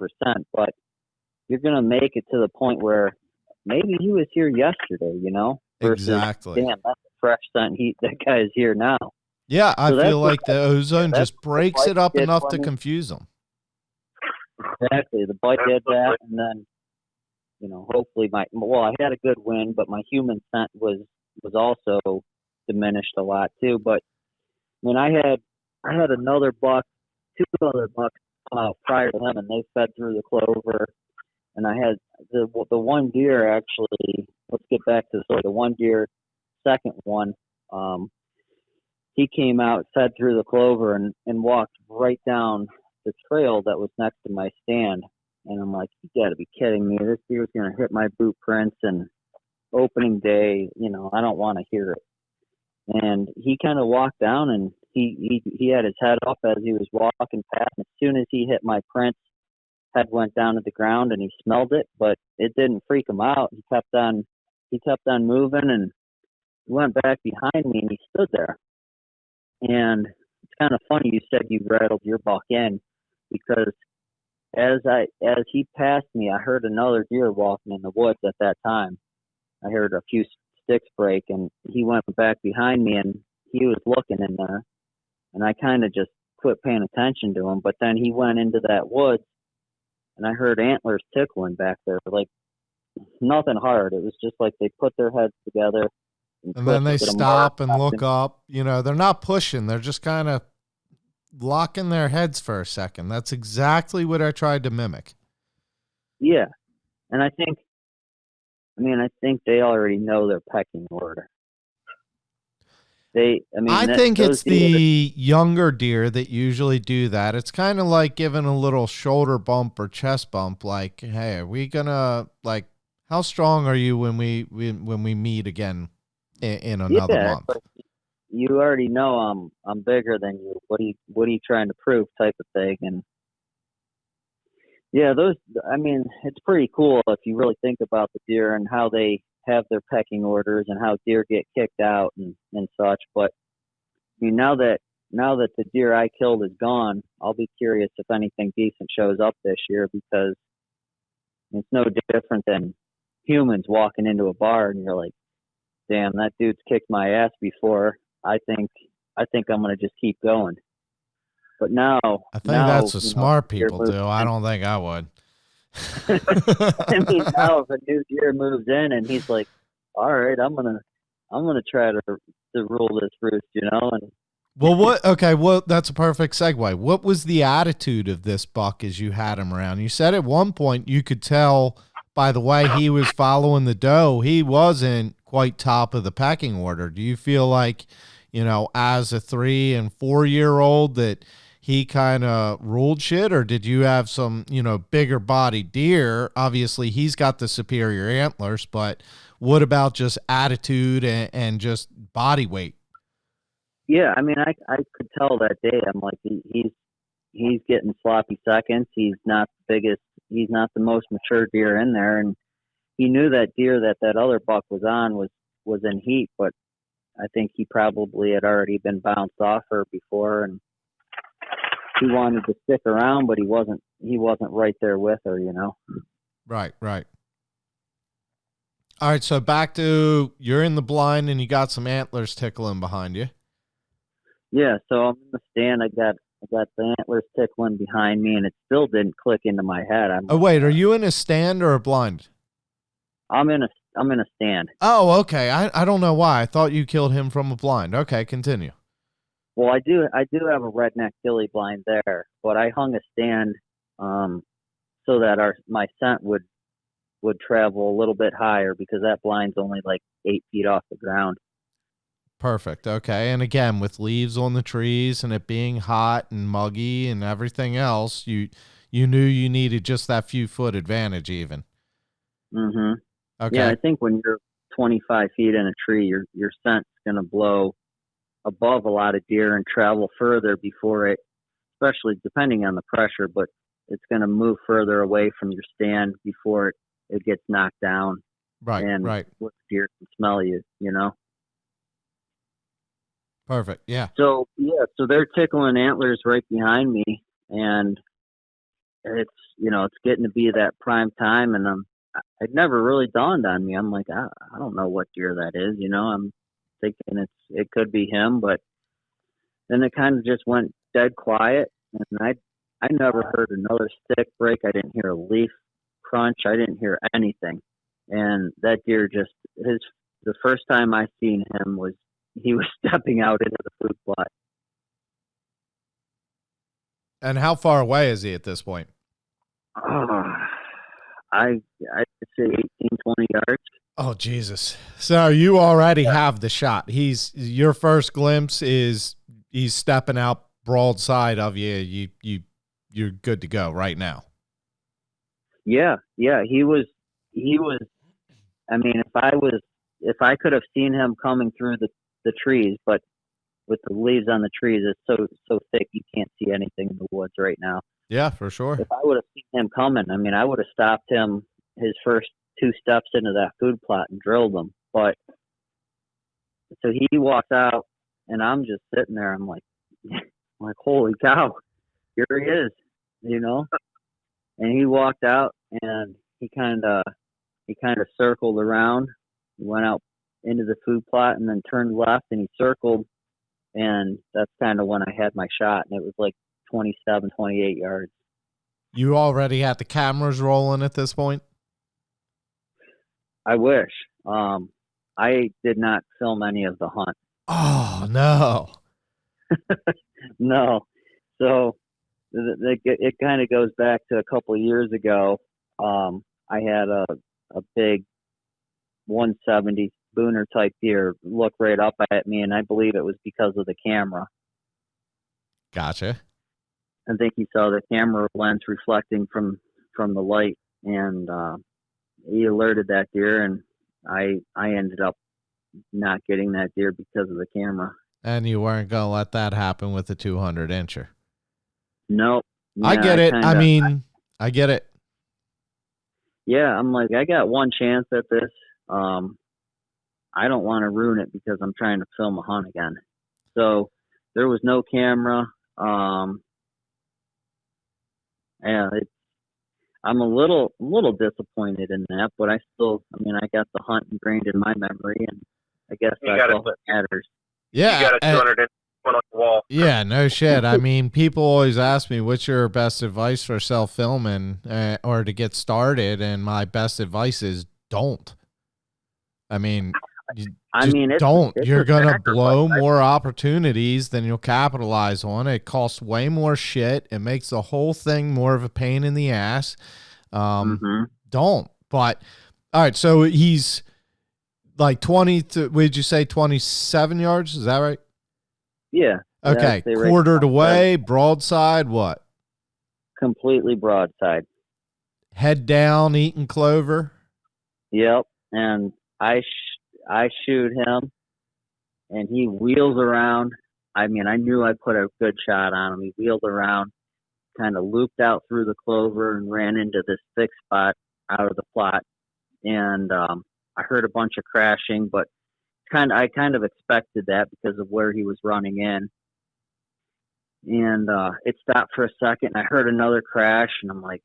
but you're going to make it to the point where maybe he was here yesterday, you know? Versus, exactly. Damn, that's a fresh scent. That guy is here now. Yeah, I feel like the ozone just breaks it up enough to confuse them. Exactly. The bike did that, and then, you know, hopefully I had a good win, but my human scent was also diminished a lot too. But I mean, I had another buck, two other bucks prior to them, and they fed through the clover. And I had the one deer actually. Let's get back to the story. The one deer, second one, he came out, fed through the clover, and walked right down the trail that was next to my stand. And I'm like, you got to be kidding me! This deer's gonna hit my boot prints, and opening day, you know, I don't want to hear it. And he kind of walked down, and he had his head up as he was walking past. As soon as he hit my prints, head went down to the ground, and he smelled it, but it didn't freak him out. He kept on moving, and he went back behind me, and he stood there. And it's kind of funny you said you rattled your buck in, because as he passed me, I heard another deer walking in the woods at that time. I heard a few sticks break, and he went back behind me, and he was looking in there, and I kind of just quit paying attention to him. But then he went into that woods, and I heard antlers tickling back there, like nothing hard. It was just like they put their heads together. And then they stop and look up. You know, they're not pushing. They're just kind of locking their heads for a second. That's exactly what I tried to mimic. Yeah. And I think they already know their pecking order. I think it's the younger deer that usually do that. It's kind of like giving a little shoulder bump or chest bump. Like, hey, are we gonna, like, how strong are you when we meet again in another month? But you already know I'm bigger than you. What are you trying to prove, type of thing. And yeah, it's pretty cool if you really think about the deer and how they have their pecking orders and how deer get kicked out and such. But I mean, now that the deer I killed is gone, I'll be curious if anything decent shows up this year, because it's no different than humans walking into a bar and you're like, damn, that dude's kicked my ass before. I think I'm going to just keep going. But now, I think that's what smart people do. I don't think I would. I mean, now if a new deer moves in and he's like, all right, I'm gonna try to rule this roost, you know. And well, that's a perfect segue. What was the attitude of this buck as you had him around? You said at one point you could tell by the way he was following the doe, he wasn't quite top of the pecking order. Do you feel like, you know, as a 3 and 4 year old that he kind of ruled shit, or did you have some, you know, bigger body deer? Obviously he's got the superior antlers, but what about just attitude and just body weight? Yeah, I mean, I could tell that day. I'm like, he's getting sloppy seconds. He's not the biggest. He's not the most mature deer in there, and he knew that deer that other buck was on was in heat. But I think he probably had already been bounced off her before, and he wanted to stick around, but he wasn't right there with her, you know. Right. All right, so back to you're in the blind and you got some antlers tickling behind you. Yeah, so I'm in the stand. I got the antlers tickling behind me, and it still didn't click into my head. Wait, are you in a stand or a blind? I'm in a stand. Oh, okay. I don't know why. I thought you killed him from a blind. Okay, continue. Well, I do have a redneck Philly blind there, but I hung a stand so that my scent would travel a little bit higher, because that blind's only like 8 feet off the ground. Perfect. Okay. And again, with leaves on the trees and it being hot and muggy and everything else, you knew you needed just that few foot advantage even. Mm-hmm. Okay. Yeah, I think when you're 25 feet in a tree, your scent's going to blow above a lot of deer and travel further before it, especially depending on the pressure, but it's going to move further away from your stand before it gets knocked down. Right, and right. what deer can smell you, Perfect. Yeah. So they're tickling antlers right behind me, and it's getting to be that prime time, and it never really dawned on me. I'm like, I don't know what deer that is, I'm thinking it could be him, but then it kind of just went dead quiet, and I never heard another stick break. I didn't hear a leaf crunch. I didn't hear anything. And that deer the first time I seen him he was stepping out into the food plot. And how far away is he at this point? I'd say 18, 20 yards. Oh, Jesus. So you already have the shot. Your first glimpse is he's stepping out broadside of you. You're good to go right now. Yeah. He was, I mean, if I could have seen him coming through the trees, but with the leaves on the trees, it's so thick you can't see anything in the woods right now. Yeah, for sure. If I would have seen him coming, I mean, I would have stopped him his first 2 steps into that food plot and drilled him. But so he walks out, and I'm just sitting there. I'm like, holy cow, here he is, And he walked out, and he kind of circled around. He went out into the food plot and then turned left, and he circled, and that's kind of when I had my shot, and it was like 27, 28 yards. You already had the cameras rolling at this point? I wish. I did not film any of the hunt. Oh, no. No. So it kind of goes back to a couple of years ago. I had a big 170 booner type deer look right up at me, and I believe it was because of the camera. Gotcha. I think he saw the camera lens reflecting from the light, and he alerted that deer, and I ended up not getting that deer because of the camera. And you weren't going to let that happen with a 200-incher. Nope. Yeah, I get it. I get it. Yeah, I'm like, I got one chance at this. I don't want to ruin it because I'm trying to film a hunt again. So there was no camera. Yeah, I'm a little disappointed in that, but I got the hunt ingrained in my memory, and I guess that's all that matters. Yeah. You got a 200 on the wall. Yeah, no shit. I mean, people always ask me, what's your best advice for self-filming or to get started? And my best advice is don't. I mean, don't. You're going to blow more opportunities than you'll capitalize on. It costs way more shit. It makes the whole thing more of a pain in the ass. Don't. But, all right, so he's like would you say 27 yards? Is that right? Yeah. Okay, quartered away, broadside, what? Completely broadside. Head down, eating clover? Yep, and I shoot him, and he wheels around. I mean, I knew I put a good shot on him. He wheeled around, kind of looped out through the clover and ran into this thick spot out of the plot. And I heard a bunch of crashing, but I kind of expected that because of where he was running in. And it stopped for a second, and I heard another crash, and I'm like,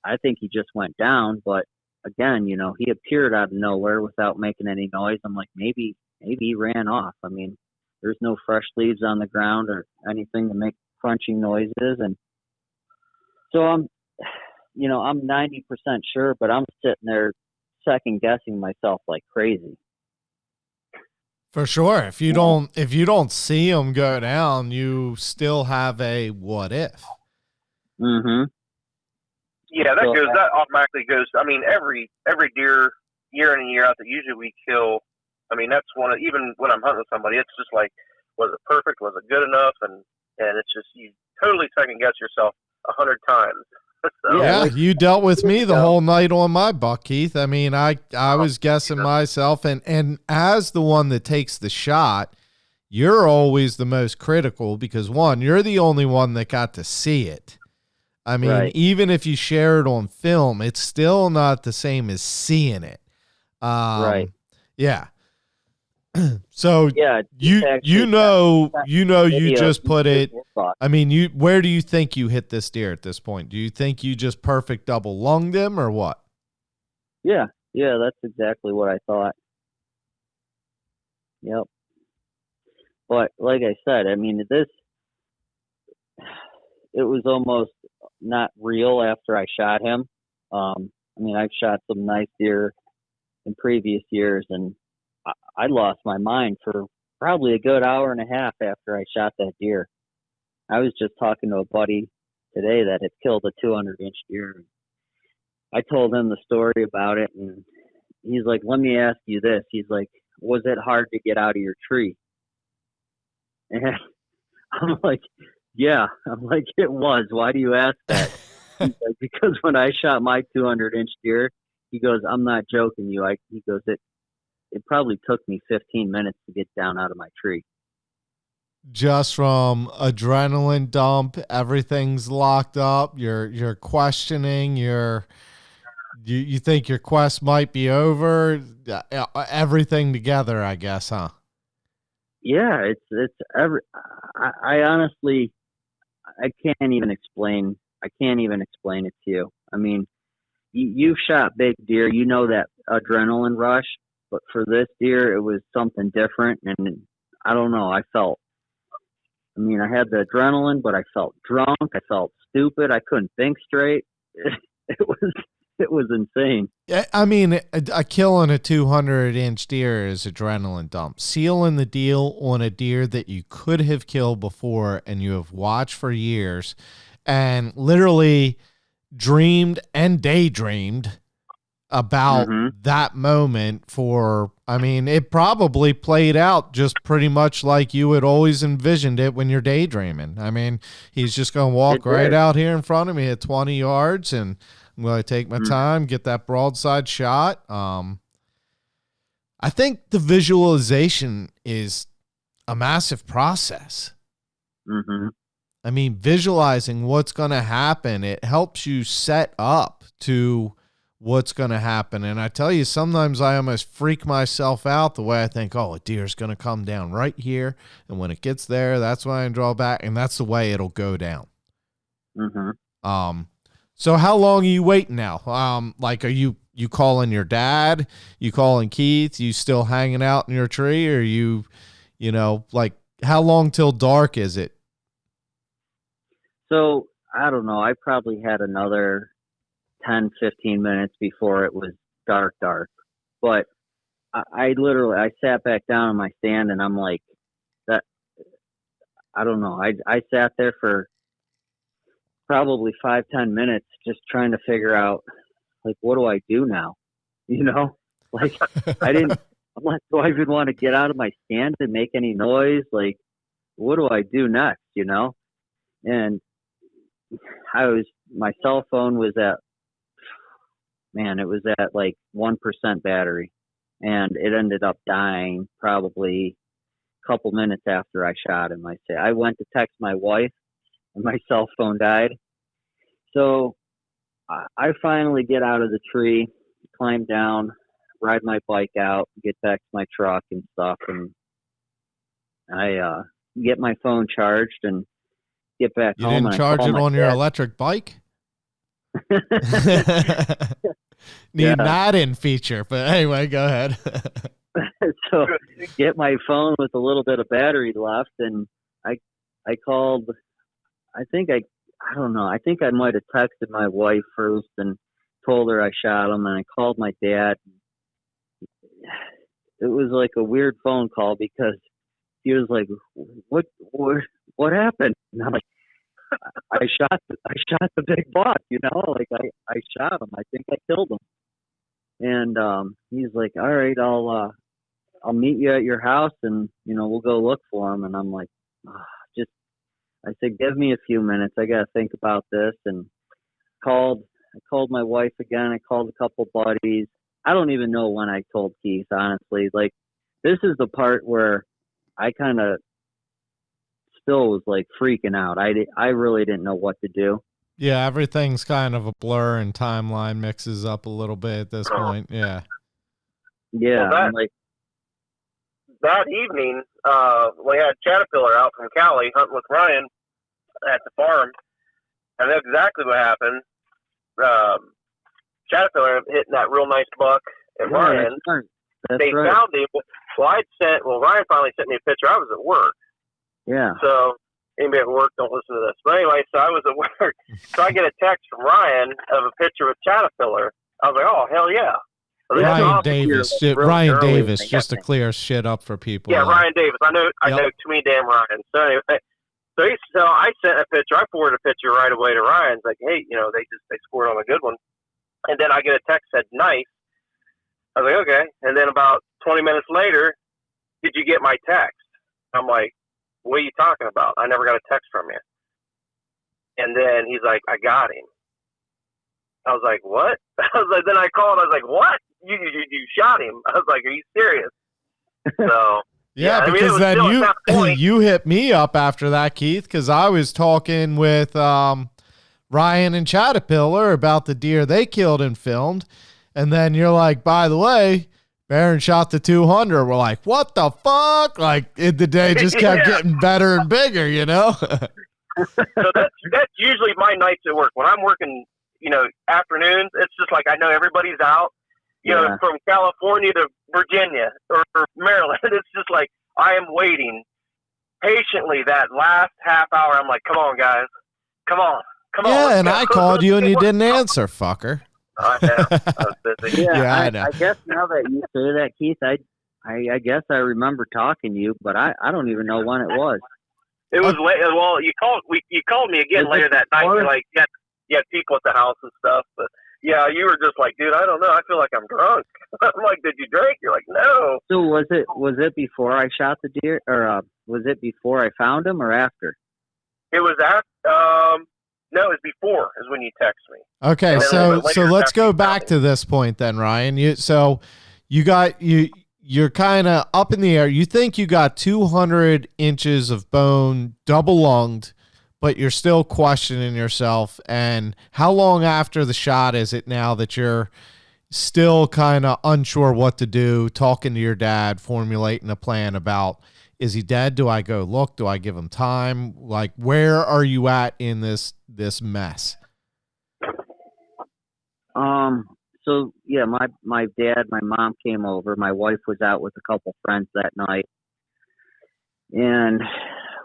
I think he just went down. But again, he appeared out of nowhere without making any noise. I'm like, maybe he ran off. I mean, there's no fresh leaves on the ground or anything to make crunching noises. And so I'm 90% sure, but I'm sitting there second guessing myself like crazy. For sure. If you don't see him go down, you still have a what if. Mm-hmm. Yeah, that automatically goes. I mean, every deer, year in and year out, that usually we kill I mean, that's even when I'm hunting with somebody, it's just like, was it perfect? Was it good enough? And it's just, you totally second guess yourself 100 times. So, Yeah, you dealt with me the whole night on my buck, Keith. I mean, I was guessing myself, and as the one that takes the shot, you're always the most critical because, one, you're the only one that got to see it. I mean, even if you share it on film, it's still not the same as seeing it. Right. Yeah. So Yeah, you just put it. I mean, where do you think you hit this deer at this point? Do you think you just perfect double lunged him or what? Yeah, that's exactly what I thought. Yep. But like I said, I mean, it was almost not real after I shot him. I mean, I've shot some nice deer in previous years, and I lost my mind for probably a good hour and a half after I shot that deer. I was just talking to a buddy today that had killed a 200-inch deer. I told him the story about it, and he's like, let me ask you this. He's like, was it hard to get out of your tree? And I'm like, yeah. I'm like, it was. Why do you ask that? He's like, because when I shot my 200-inch deer, he goes, I'm not joking you. He goes, it probably took me 15 minutes to get down out of my tree. Just from adrenaline dump, everything's locked up. You're questioning. You think your quest might be over. Everything together, I guess, huh? Yeah, it's I honestly, I can't even explain it to you. I mean, you've shot big deer, you know that adrenaline rush, but for this deer, it was something different. And I don't know, I had the adrenaline, but I felt drunk. I felt stupid. I couldn't think straight. It was insane. Yeah, I mean, a kill on a 200-inch deer is adrenaline dump. Sealing the deal on a deer that you could have killed before and you have watched for years and literally dreamed and daydreamed about that moment it probably played out just pretty much like you had always envisioned it when you're daydreaming. I mean, he's just going to walk right out here in front of me at 20 yards and I'm going to take my time, get that broadside shot. I think the visualization is a massive process. I mean, visualizing what's going to happen, it helps you set up to what's going to happen. And I tell you, sometimes I almost freak myself out the way I think, oh, a deer's going to come down right here. And when it gets there, that's when I draw back. And that's the way it'll go down. So how long are you waiting now? Like, are you calling your dad? You calling Keith? You still hanging out in your tree? Or like how long till dark is it? So I don't know. I probably had another 10, 15 minutes before it was dark. But I sat back down in my stand and I'm like, I don't know. I sat there for probably 5-10 minutes just trying to figure out, like, what do I do now? Like, I'm like, do I even want to get out of my stand and make any noise? Like, what do I do next? And my cell phone was at like 1% battery, and it ended up dying probably a couple minutes after I shot him. I went to text my wife, and my cell phone died. So I finally get out of the tree, climb down, ride my bike out, get back to my truck and stuff, and I get my phone charged and get back home. You didn't charge it on your electric bike? Need an add-in feature, but anyway, go ahead. So get my phone with a little bit of battery left, and I called. I think I might have texted my wife first and told her I shot him, and I called my dad. It was like a weird phone call because he was like, "What happened?" And I'm like, I shot the big buck, like I shot him. I think I killed him. And he's like, all right, I'll meet you at your house and, we'll go look for him. And I'm like, I said, give me a few minutes. I got to think about this. And I called my wife again. I called a couple buddies. I don't even know when I told Keith, honestly. Like, this is the part where I kind of still was like freaking out. I really didn't know what to do. Yeah, everything's kind of a blur and timeline mixes up a little bit at this point. Yeah. Yeah. Well, that evening, we had Caterpillar out from Cali hunting with Ryan at the farm. I know exactly what happened. Caterpillar hitting that real nice buck at Ryan. They found him. Well, Ryan finally sent me a picture. I was at work. Yeah. So anybody at work, don't listen to this. But anyway, so I was at work. So I get a text from Ryan of a picture with Caterpillar. I was like, oh, hell yeah. So Ryan Davis, just to clear shit up for people. Yeah, Ryan Davis. I know too many damn Ryans. So anyway, so I sent a picture. I forwarded a picture right away to Ryan. It's like, hey, they scored on a good one. And then I get a text that said, nice. I was like, okay. And then about 20 minutes later, did you get my text? I'm like, what are you talking about? I never got a text from you. And then he's like, I got him. I was like, what? Then I called. I was like, what? You shot him? I was like, are you serious? So yeah, because then you hit me up after that, Keith, because I was talking with Ryan and Caterpillar about the deer they killed and filmed, and then you're like, by the way, Beran shot the 200. We're like, what the fuck? Like, the day just kept getting better and bigger, So that's usually my nights at work. When I'm working, afternoons, it's just like I know everybody's out. From California to Virginia or Maryland, it's just like I am waiting patiently that last half hour. I'm like, come on, guys. Come on. Yeah, and I called you and you didn't answer, fucker. I know. I was busy. Yeah, I know. I guess now that you say that, Keith, I guess I remember talking to you, but I don't even know when it was. It was late. Well, you called me again later that night. You're like, you had people at the house and stuff, but yeah, you were just like, dude, I don't know. I feel like I'm drunk. I'm like, did you drink? You're like, no. So was it before I shot the deer, or was it before I found him, or after? It was after. No, it was before. Is when you text me. Okay, so let's go back to this point then, Ryan. You're kind of up in the air. You think you got 200 inches of bone, double lunged, but you're still questioning yourself. And how long after the shot is it now that you're still kind of unsure what to do, talking to your dad, formulating a plan about, is he dead? Do I go look? Do I give him time? Like, where are you at in this mess? So yeah, my dad, my mom came over. My wife was out with a couple friends that night, and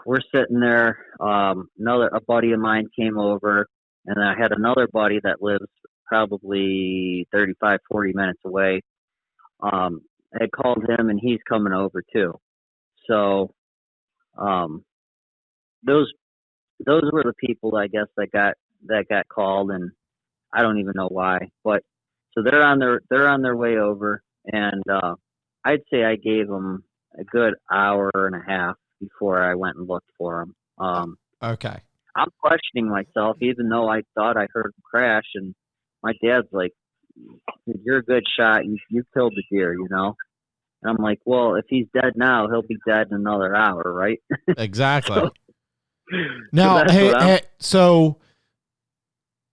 we're sitting there. A buddy of mine came over, and I had another buddy that lives probably 35, 40 minutes away. I had called him, and he's coming over too. So, those were the people, I guess, that got called, and I don't even know why. But so they're on their way over, and I'd say I gave them a good hour and a half before I went and looked for them. Okay. I'm questioning myself, even though I thought I heard him crash, and my dad's like, "Dude, you're a good shot. You killed the deer, And I'm like, well, if he's dead now, he'll be dead in another hour, right? Exactly. Now, so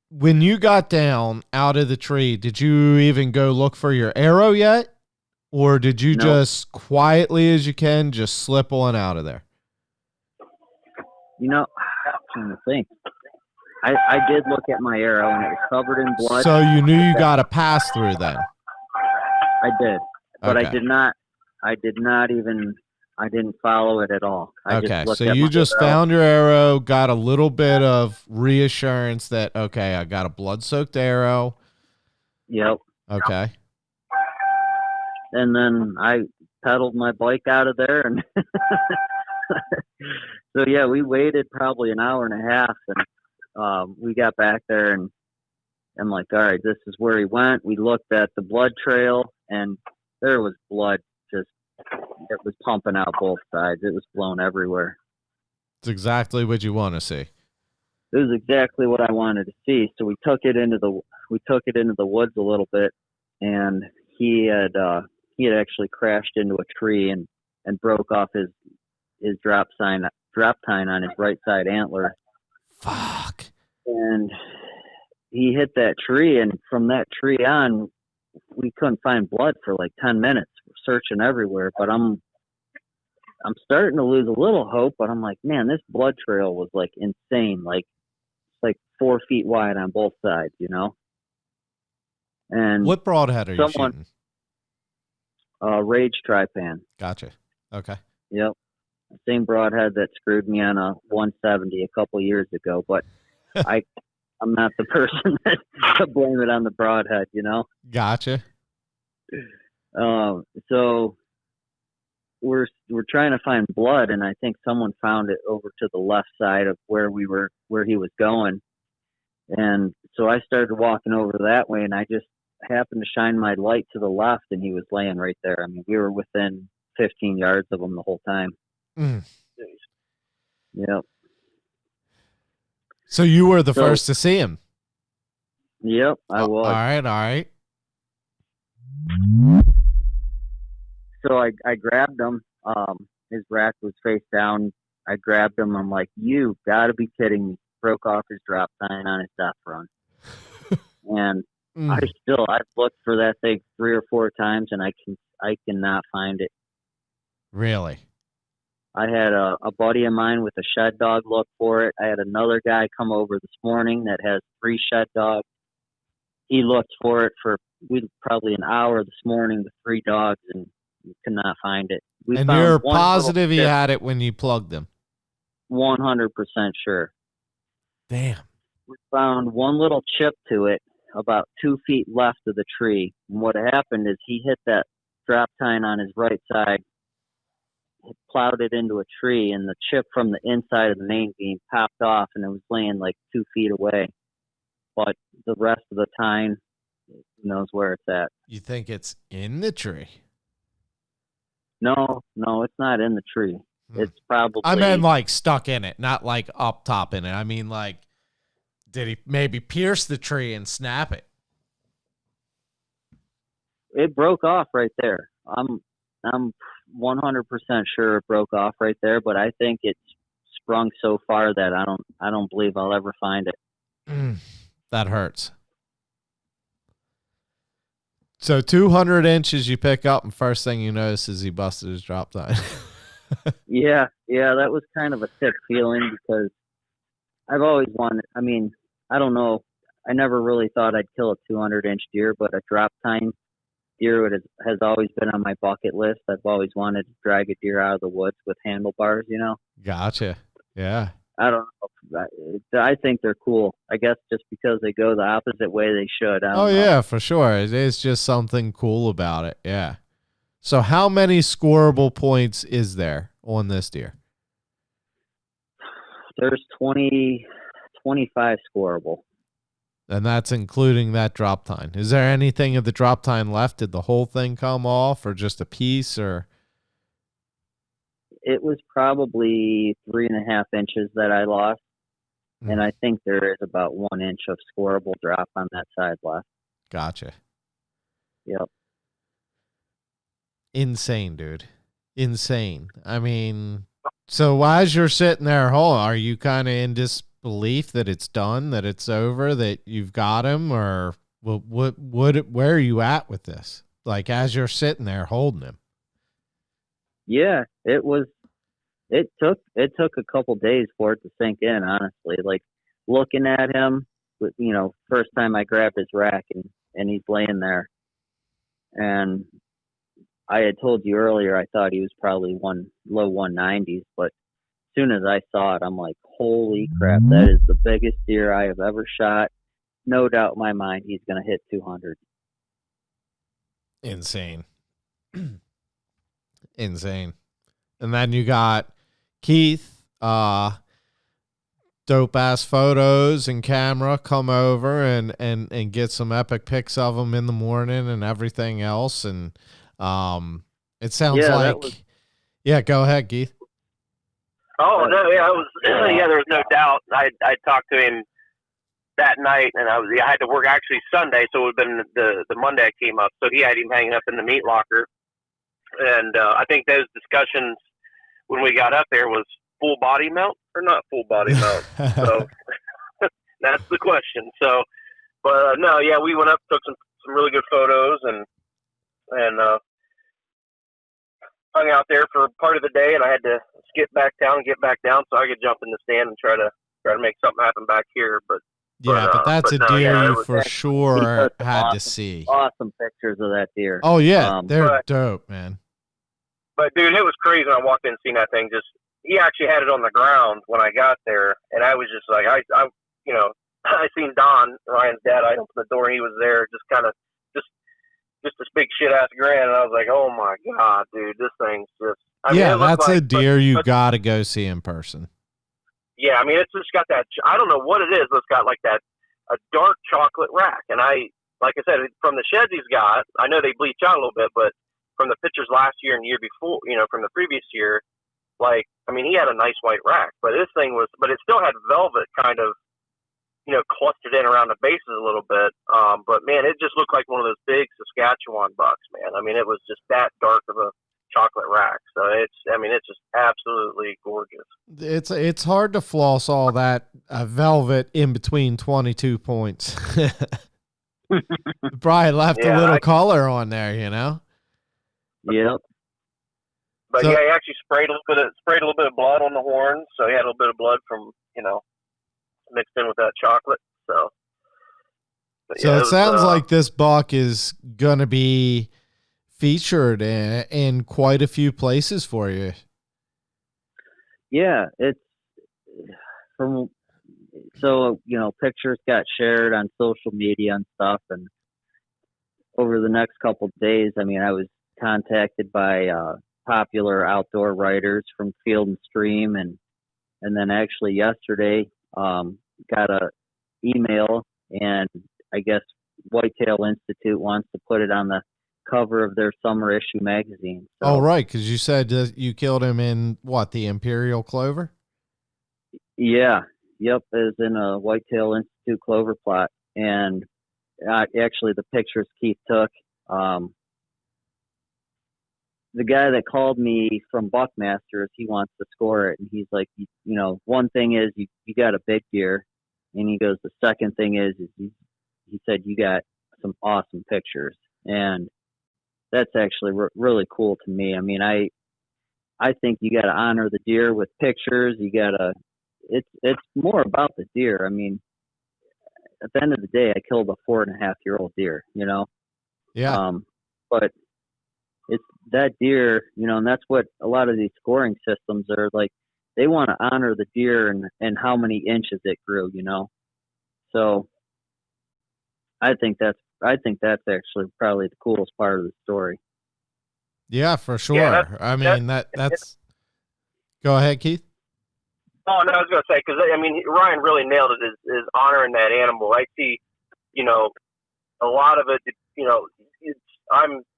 when you got down out of the tree, did you even go look for your arrow yet? Or did you just quietly as you can just slip one out of there? I'm trying to think. I did look at my arrow, and it was covered in blood. So you knew you got a pass through then? I did. But okay. I didn't follow it at all. So you just found your arrow, got a little bit of reassurance that, okay, I got a blood-soaked arrow. Yep. Okay. And then I pedaled my bike out of there, and so yeah, we waited probably an hour and a half, and we got back there, and I'm like, all right, this is where he went. We looked at the blood trail, and there was blood just it was pumping out both sides. It was blown everywhere. It's exactly what you want to see. It was exactly what I wanted to see. So we took it into the woods a little bit, and he had actually crashed into a tree and broke off his drop tine on his right side antler. Fuck. And he hit that tree, and from that tree on, we couldn't find blood for like 10 minutes. We're searching everywhere, but I'm starting to lose a little hope, but I'm like, man, this blood trail was like insane. Like, it's like 4 feet wide on both sides, you know? And what broadhead are you shooting? Rage Trypan. Gotcha. Okay. Yep. Same broadhead that screwed me on a 170 a couple years ago, but I'm not the person to blame it on the broadhead, you know? Gotcha. So we're trying to find blood, and I think someone found it over to the left side of where he was going. And so I started walking over that way, and I just happened to shine my light to the left, and he was laying right there. I mean, we were within 15 yards of him the whole time. Mm. Yep. So you were the first to see him? Yep, I was. All right. So I grabbed him. His rack was face down. I grabbed him. I'm like, you gotta be kidding me. Broke off his drop tine on his death run. And I've looked for that thing 3 or 4 times, and I cannot find it. Really? I had a buddy of mine with a shed dog look for it. I had another guy come over this morning that has 3 shed dogs. He looked for it for probably an hour this morning with 3 dogs, and could not find it. And you're positive he had it when you plugged him? 100% sure. Damn. We found one little chip to it about 2 feet left of the tree. And what happened is he hit that drop tine on his right side, plowed it into a tree, and the chip from the inside of the main beam popped off, and it was laying like 2 feet away. But the rest of the tine, who knows where it's at. You think it's in the tree? No, it's not in the tree. It's probably... I mean, like, stuck in it, not like up top in it. I mean, like, did he maybe pierce the tree and snap it? It broke off right there. I'm 100% sure it broke off right there, but I think it's sprung so far that I don't believe I'll ever find it. That hurts. So 200 inches you pick up, and first thing you notice is he busted his drop tine. Yeah, that was kind of a sick feeling because I've always wanted, I mean, I don't know, I never really thought I'd kill a 200-inch deer, but a drop tine deer has always been on my bucket list. I've always wanted to drag a deer out of the woods with handlebars, you know? Gotcha. Yeah. I don't know. I think they're cool. I guess just because they go the opposite way they should. I don't know. Yeah, for sure. It is just something cool about it. Yeah. So how many scoreable points is there on this deer? There's 25 scoreable. And that's including that drop tine. Is there anything of the drop tine left? Did the whole thing come off, or just a piece, or? It was probably 3.5 inches that I lost. And I think there is about 1 inch of scoreable drop on that side left. Gotcha. Yep. Insane, dude. Insane. I mean, so as you're sitting there, are you kind of in disbelief that it's done, that it's over, that you've got him, or where are you at with this? Like, as you're sitting there holding him. Yeah, it took a couple days for it to sink in, honestly. Like, looking at him, you know, first time I grabbed his rack and he's laying there. And I had told you earlier I thought he was probably low 190s, but as soon as I saw it, I'm like, holy crap, that is the biggest deer I have ever shot. No doubt in my mind he's going to hit 200. Insane. Insane. And then you got Keith, dope ass photos and camera, come over and get some epic pics of him in the morning and everything else. And It sounds Yeah, like. Yeah, go ahead, Keith. Oh no, yeah, I was. Yeah, there's no doubt. I talked to him that night, and I had to work actually Sunday, so it would have been the Monday I came up. So he had him hanging up in the meat locker, and I think those discussions when we got up there was full body mount or not full body mount. So that's the question. So, but no, yeah, we went up, took some really good photos, and hung out there for part of the day, and I had to skip back down and get back down so I could jump in the stand and try to make something happen back here. But that's a deer you for sure had awesome, to see. Awesome pictures of that deer. Oh yeah, they're dope, man. But dude, it was crazy when I walked in and seen that thing. Just he actually had it on the ground when I got there, and I was just like, I I seen Don, Ryan's dad. I opened the door, and he was there, just kind of just this big shit ass grin, and I was like, oh my god, dude, this thing's just. I mean, that's like, a deer you got to go see in person. Yeah, I mean, it's just got that. I don't know what it is, but it's got like that a dark chocolate rack, and like I said, from the sheds he's got, I know they bleach out a little bit, but from the pictures last year and the year before, from the previous year, like, I mean, he had a nice white rack, but this thing but it still had velvet kind of, clustered in around the bases a little bit. But man, it just looked like one of those big Saskatchewan bucks, man. I mean, it was just that dark of a chocolate rack. So it's just absolutely gorgeous. It's hard to floss all that velvet in between 22 points. Brian left a little color on there, Yep. But yeah, he actually sprayed a little bit of blood on the horns, so he had a little bit of blood from mixed in with that chocolate. So it sounds like this buck is gonna be featured in quite a few places for you. Yeah, it's pictures got shared on social media and stuff, and over the next couple of days, I mean, I was contacted by popular outdoor writers from Field and Stream, and then actually yesterday got a email, and I guess Whitetail Institute wants to put it on the cover of their summer issue magazine. So, oh, right, because you said you killed him in the Imperial Clover? Yeah, yep, it was in a Whitetail Institute clover plot, and actually the pictures Keith took, the guy that called me from Buckmasters, he wants to score it, and he's like, one thing is you got a big deer, and he goes, the second thing is he said you got some awesome pictures, and that's actually really cool to me. I mean, I think you got to honor the deer with pictures. You got to. It's more about the deer. I mean, at the end of the day, I killed a 4.5-year-old deer. Yeah. But it's that deer, and that's what a lot of these scoring systems are like. They want to honor the deer and how many inches it grew, So I think that's actually probably the coolest part of the story. Yeah, for sure. Yeah, that's. Go ahead, Keith. Oh no, I was going to say, because I mean, Ryan really nailed it. Is honoring that animal. I see, a lot of it.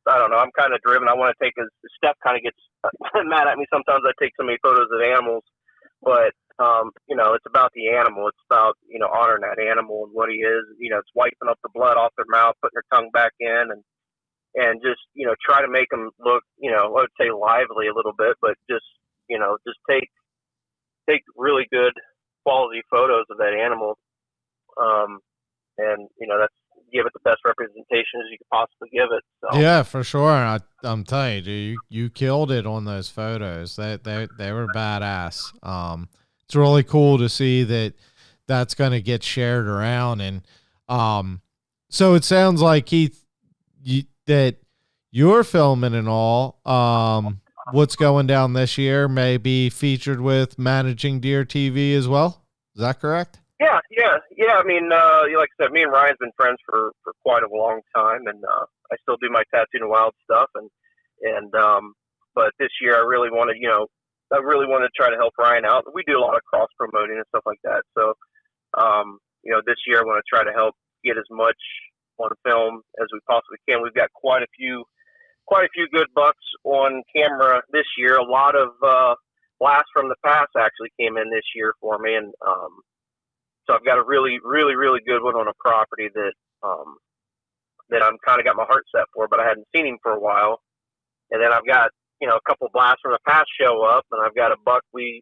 I don't know. I'm kind of driven. I want to take Steph kind of gets mad at me sometimes. I take so many photos of animals, but it's about the animal. It's about honoring that animal and what he is. It's wiping up the blood off their mouth, putting their tongue back in, and just try to make them look I would say lively a little bit, but just take really good quality photos of that animal, and that's. Give it the best representation as you could possibly give it. So. Yeah, for sure. I'm telling you, dude, you killed it on those photos. They were badass. It's really cool to see that's going to get shared around. And so it sounds like, Keith, that you're filming and all. What's going down this year may be featured with Managing Deer TV as well. Is that correct? Yeah. I mean, like I said, me and Ryan's been friends for quite a long time, and I still do my Tattooed and Wild stuff, and but this year I really want to try to help Ryan out. We do a lot of cross promoting and stuff like that, so this year I want to try to help get as much on film as we possibly can. We've got quite a few quite a few good bucks on camera this year. A lot of blasts from the past actually came in this year for me, and so I've got a really, really, really good one on a property that I'm kind of got my heart set for, but I hadn't seen him for a while. And then I've got, a couple blasts from the past show up, and I've got a buck the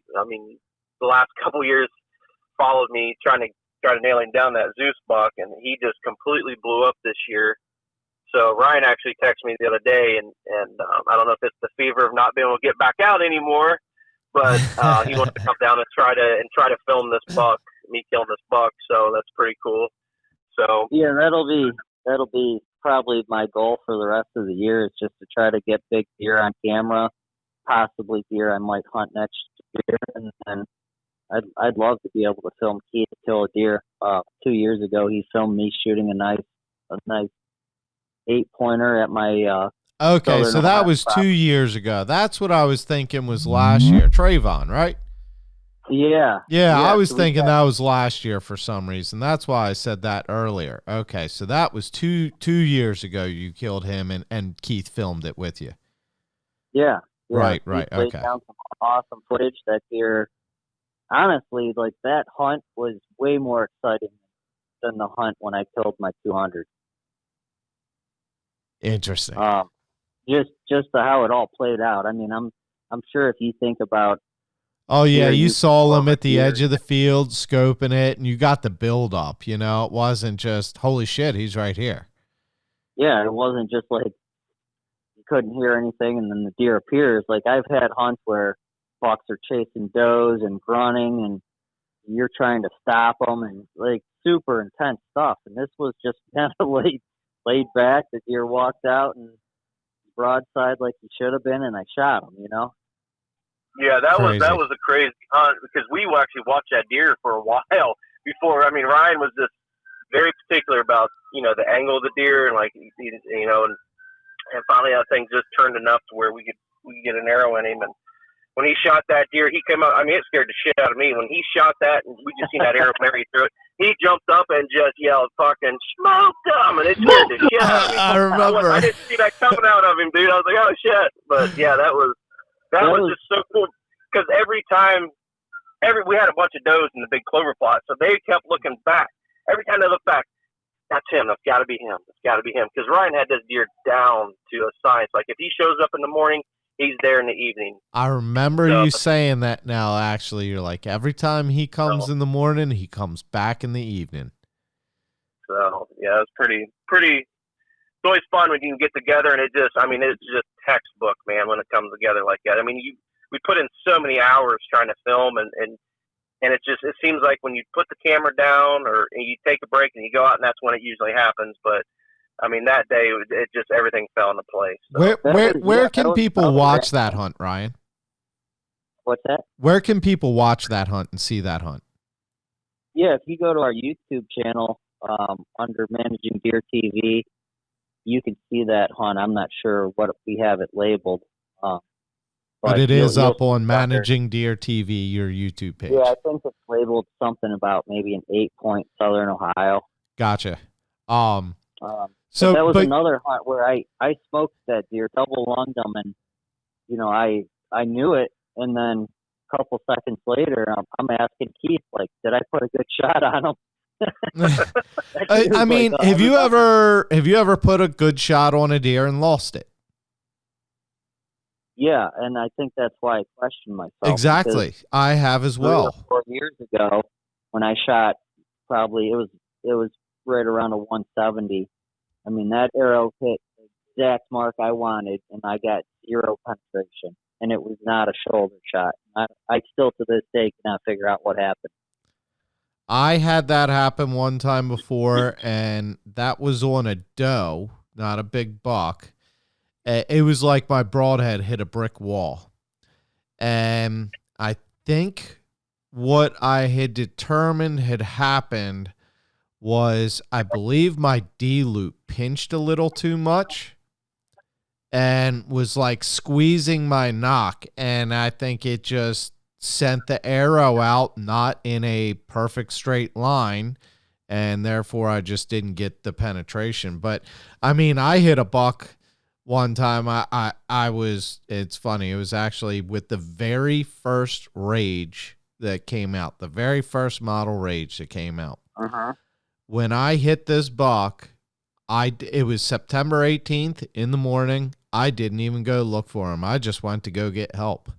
last couple of years followed me trying to nail him down, that Zeus buck, and he just completely blew up this year. So Ryan actually texted me the other day, and I don't know if it's the fever of not being able to get back out anymore, but he wants to come down and try to film this buck, me killing this buck. So that's pretty cool. So yeah, that'll be probably my goal for the rest of the year, is just to try to get big deer on camera, possibly deer I might hunt next year, and then I'd love to be able to film Keith kill a deer. 2 years ago, he filmed me shooting a nice 8-pointer at my. Okay, so that was 2 years ago. That's what I was thinking was last year. Trayvon, right? Yeah. Yeah, I was thinking that was last year for some reason. That's why I said that earlier. Okay, so that was two years ago you killed him, and Keith filmed it with you. Yeah. Right, He okay. down some awesome footage that deer. Honestly, like, that hunt was way more exciting than the hunt when I killed my 200. Interesting. Just how it all played out. I mean, I'm sure if you think about. Oh yeah, you saw him at the edge of the field, scoping it, and you got the build up. It wasn't just holy shit, he's right here. Yeah, it wasn't just like you couldn't hear anything and then the deer appears. Like, I've had hunts where bucks are chasing does and grunting, and you're trying to stop them, and like super intense stuff. And this was just kind of laid back. The deer walked out and broadside like he should have been, and I shot him. Yeah, that Crazy. was a crazy hunt, because we actually watched that deer for a while before. I mean, Ryan was just very particular about the angle of the deer, and and finally that thing just turned enough to where we could get an arrow in him. And when he shot that deer, he came out. I mean, it scared the shit out of me when he shot that, and we just seen that arrow marry through it. He jumped up and just yelled, "Fucking smoke them!" And it scared the shit out of me. I remember. I didn't see that coming out of him, dude. I was like, "Oh shit!" But yeah, that was just so cool, because every time we had a bunch of does in the big clover plot, so they kept looking back. Every time they looked back, that's him. That's got to be him. It's got to be him. Because Ryan had this deer down to a science. Like, if he shows up in the morning, he's there in the evening. I remember you saying that now, actually. You're like, every time he comes in the morning, he comes back in the evening. So, yeah, it's pretty. It's always fun when you can get together, and it's just textbook, man, when it comes together like that. I mean, we put in so many hours trying to film, and it seems like when you put the camera down or you take a break and you go out, and that's when it usually happens. But I mean, that day it just everything fell into place. So. Where can people watch that hunt, Ryan? What's that? Where can people watch that hunt and see that hunt? Yeah, if you go to our YouTube channel under Managing Deer TV, you can see that hunt. I'm not sure what we have it labeled. But it is up on Managing Deer TV, your YouTube page. Yeah, I think it's labeled something about maybe an 8-point Southern Ohio. Gotcha. So that was another hunt where I smoked that deer, double lunged him, and I knew it, and then a couple seconds later, I'm asking Keith, like, did I put a good shot on him? I mean, have you ever put a good shot on a deer and lost it? Yeah, and I think that's why I questioned myself. Exactly, I have as well. 3 or 4 years ago, when I shot, probably it was right around a 170. I mean, that arrow hit the exact mark I wanted, and I got 0 penetration, and it was not a shoulder shot. I still to this day cannot figure out what happened. I had that happen one time before, and that was on a doe, not a big buck. It was like my broadhead hit a brick wall. And I think what I had determined had happened was, I believe my D-loop pinched a little too much and was like squeezing my nock. And I think it just sent the arrow out, not in a perfect straight line. And therefore I just didn't get the penetration. But I mean, I hit a buck one time I was, it's funny, it was actually with the very first Rage that came out, the very first model Rage that came out. Uh-huh. When I hit this buck, it was September 18th in the morning. I didn't even go look for him. I just went to go get help.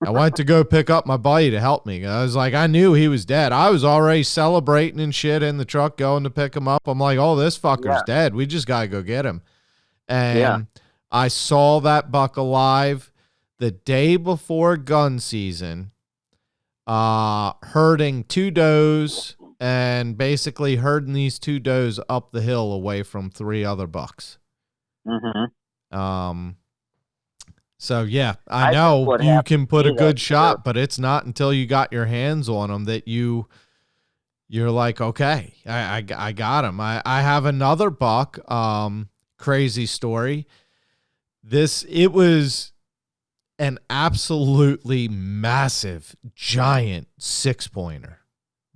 I went to go pick up my buddy to help me. I was like, I knew he was dead. I was already celebrating and shit in the truck going to pick him up. I'm like, oh, this fucker's dead. We just got to go get him. And I saw that buck alive the day before gun season, herding 2 does and basically herding these 2 does up the hill away from 3 other bucks. Mm-hmm. So yeah, I know you can put a good shot, but it's not until you got your hands on them that you're like, okay, I got him. I have another buck. Crazy story. It was an absolutely massive, giant 6-pointer.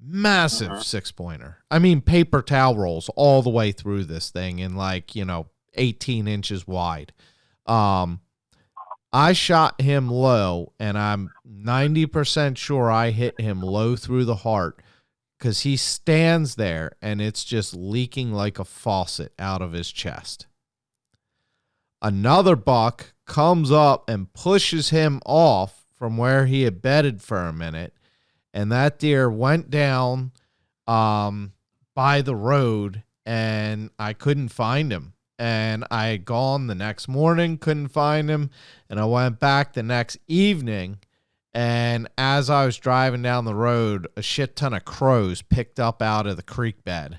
Massive 6-pointer. I mean, paper towel rolls all the way through this thing and 18 inches wide. I shot him low, and I'm 90% sure I hit him low through the heart because he stands there, and it's just leaking like a faucet out of his chest. Another buck comes up and pushes him off from where he had bedded for a minute, and that deer went down by the road, and I couldn't find him. And I had gone the next morning, couldn't find him, and I went back the next evening, and as I was driving down the road, a shit ton of crows picked up out of the creek bed,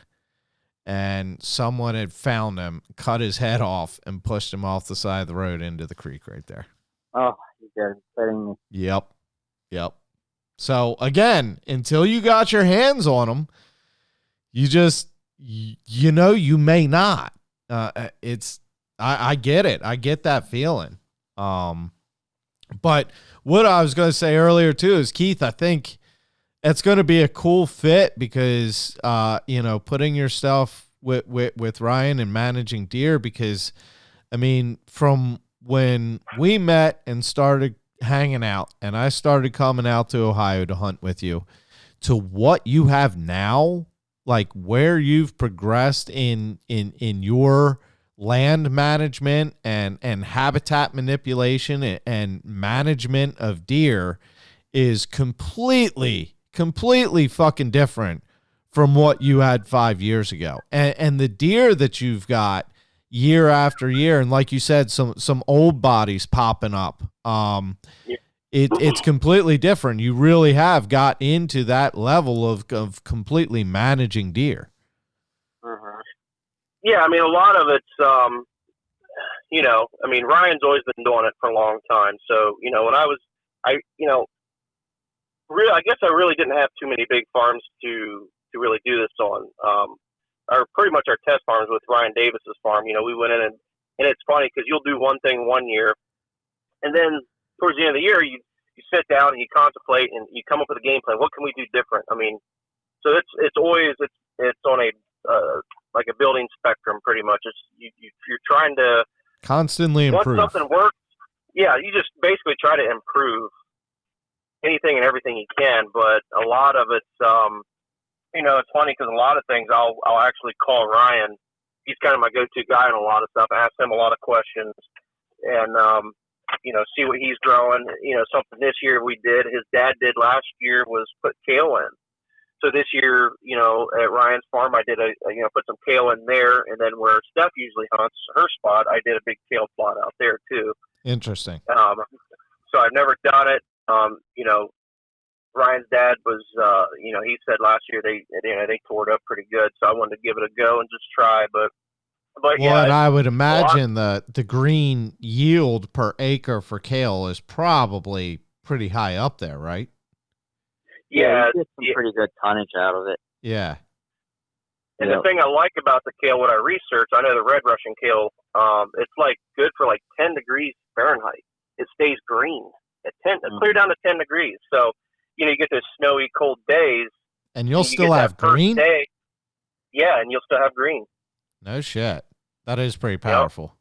and someone had found him, cut his head off, and pushed him off the side of the road into the creek right there. Oh, you're kidding me. Yep. So, again, until you got your hands on them, you just, you may not. I get it. I get that feeling. But what I was going to say earlier too is, Keith, I think it's going to be a cool fit because, putting yourself with Ryan and managing deer, because I mean, from when we met and started hanging out and I started coming out to Ohio to hunt with you to what you have now, like where you've progressed in your land management and habitat manipulation and management of deer is completely fucking different from what you had 5 years ago. And the deer that you've got year after year, and like you said, some old bodies popping up, it's completely different. You really have got into that level of completely managing deer. Yeah, I mean, a lot of it's, Ryan's always been doing it for a long time. So, when I guess I really didn't have too many big farms to really do this on. Pretty much our test farms with Ryan Davis's farm, we went in and it's funny because you'll do one thing one year, and then towards the end of the year, you sit down and you contemplate and you come up with a game plan. What can we do different? I mean, so it's always on a like a building spectrum, pretty much. It's you're trying to constantly improve. Once something works, yeah, you just basically try to improve anything and everything you can. But a lot of it's it's funny because a lot of things I'll actually call Ryan. He's kind of my go-to guy on a lot of stuff. I ask him a lot of questions and see what he's growing. Something this year we did, his dad did last year, was put kale in. So this year, at Ryan's farm, I did put some kale in there, and then where Steph usually hunts her spot, I did a big kale plot out there too. Interesting. So I've never done it. Ryan's dad was, he said last year they tore it up pretty good, so I wanted to give it a go and just try. But yeah, and I would imagine the green yield per acre for kale is probably pretty high up there, right? Yeah, you get some pretty good tonnage out of it. Yeah. And the thing I like about the kale, what I researched, I know the red Russian kale, it's good for 10 degrees Fahrenheit. It stays green at 10, clear down to 10 degrees. So, you get those snowy, cold days. And you'll still have green? Yeah, and you'll still have green. No shit. That is pretty powerful.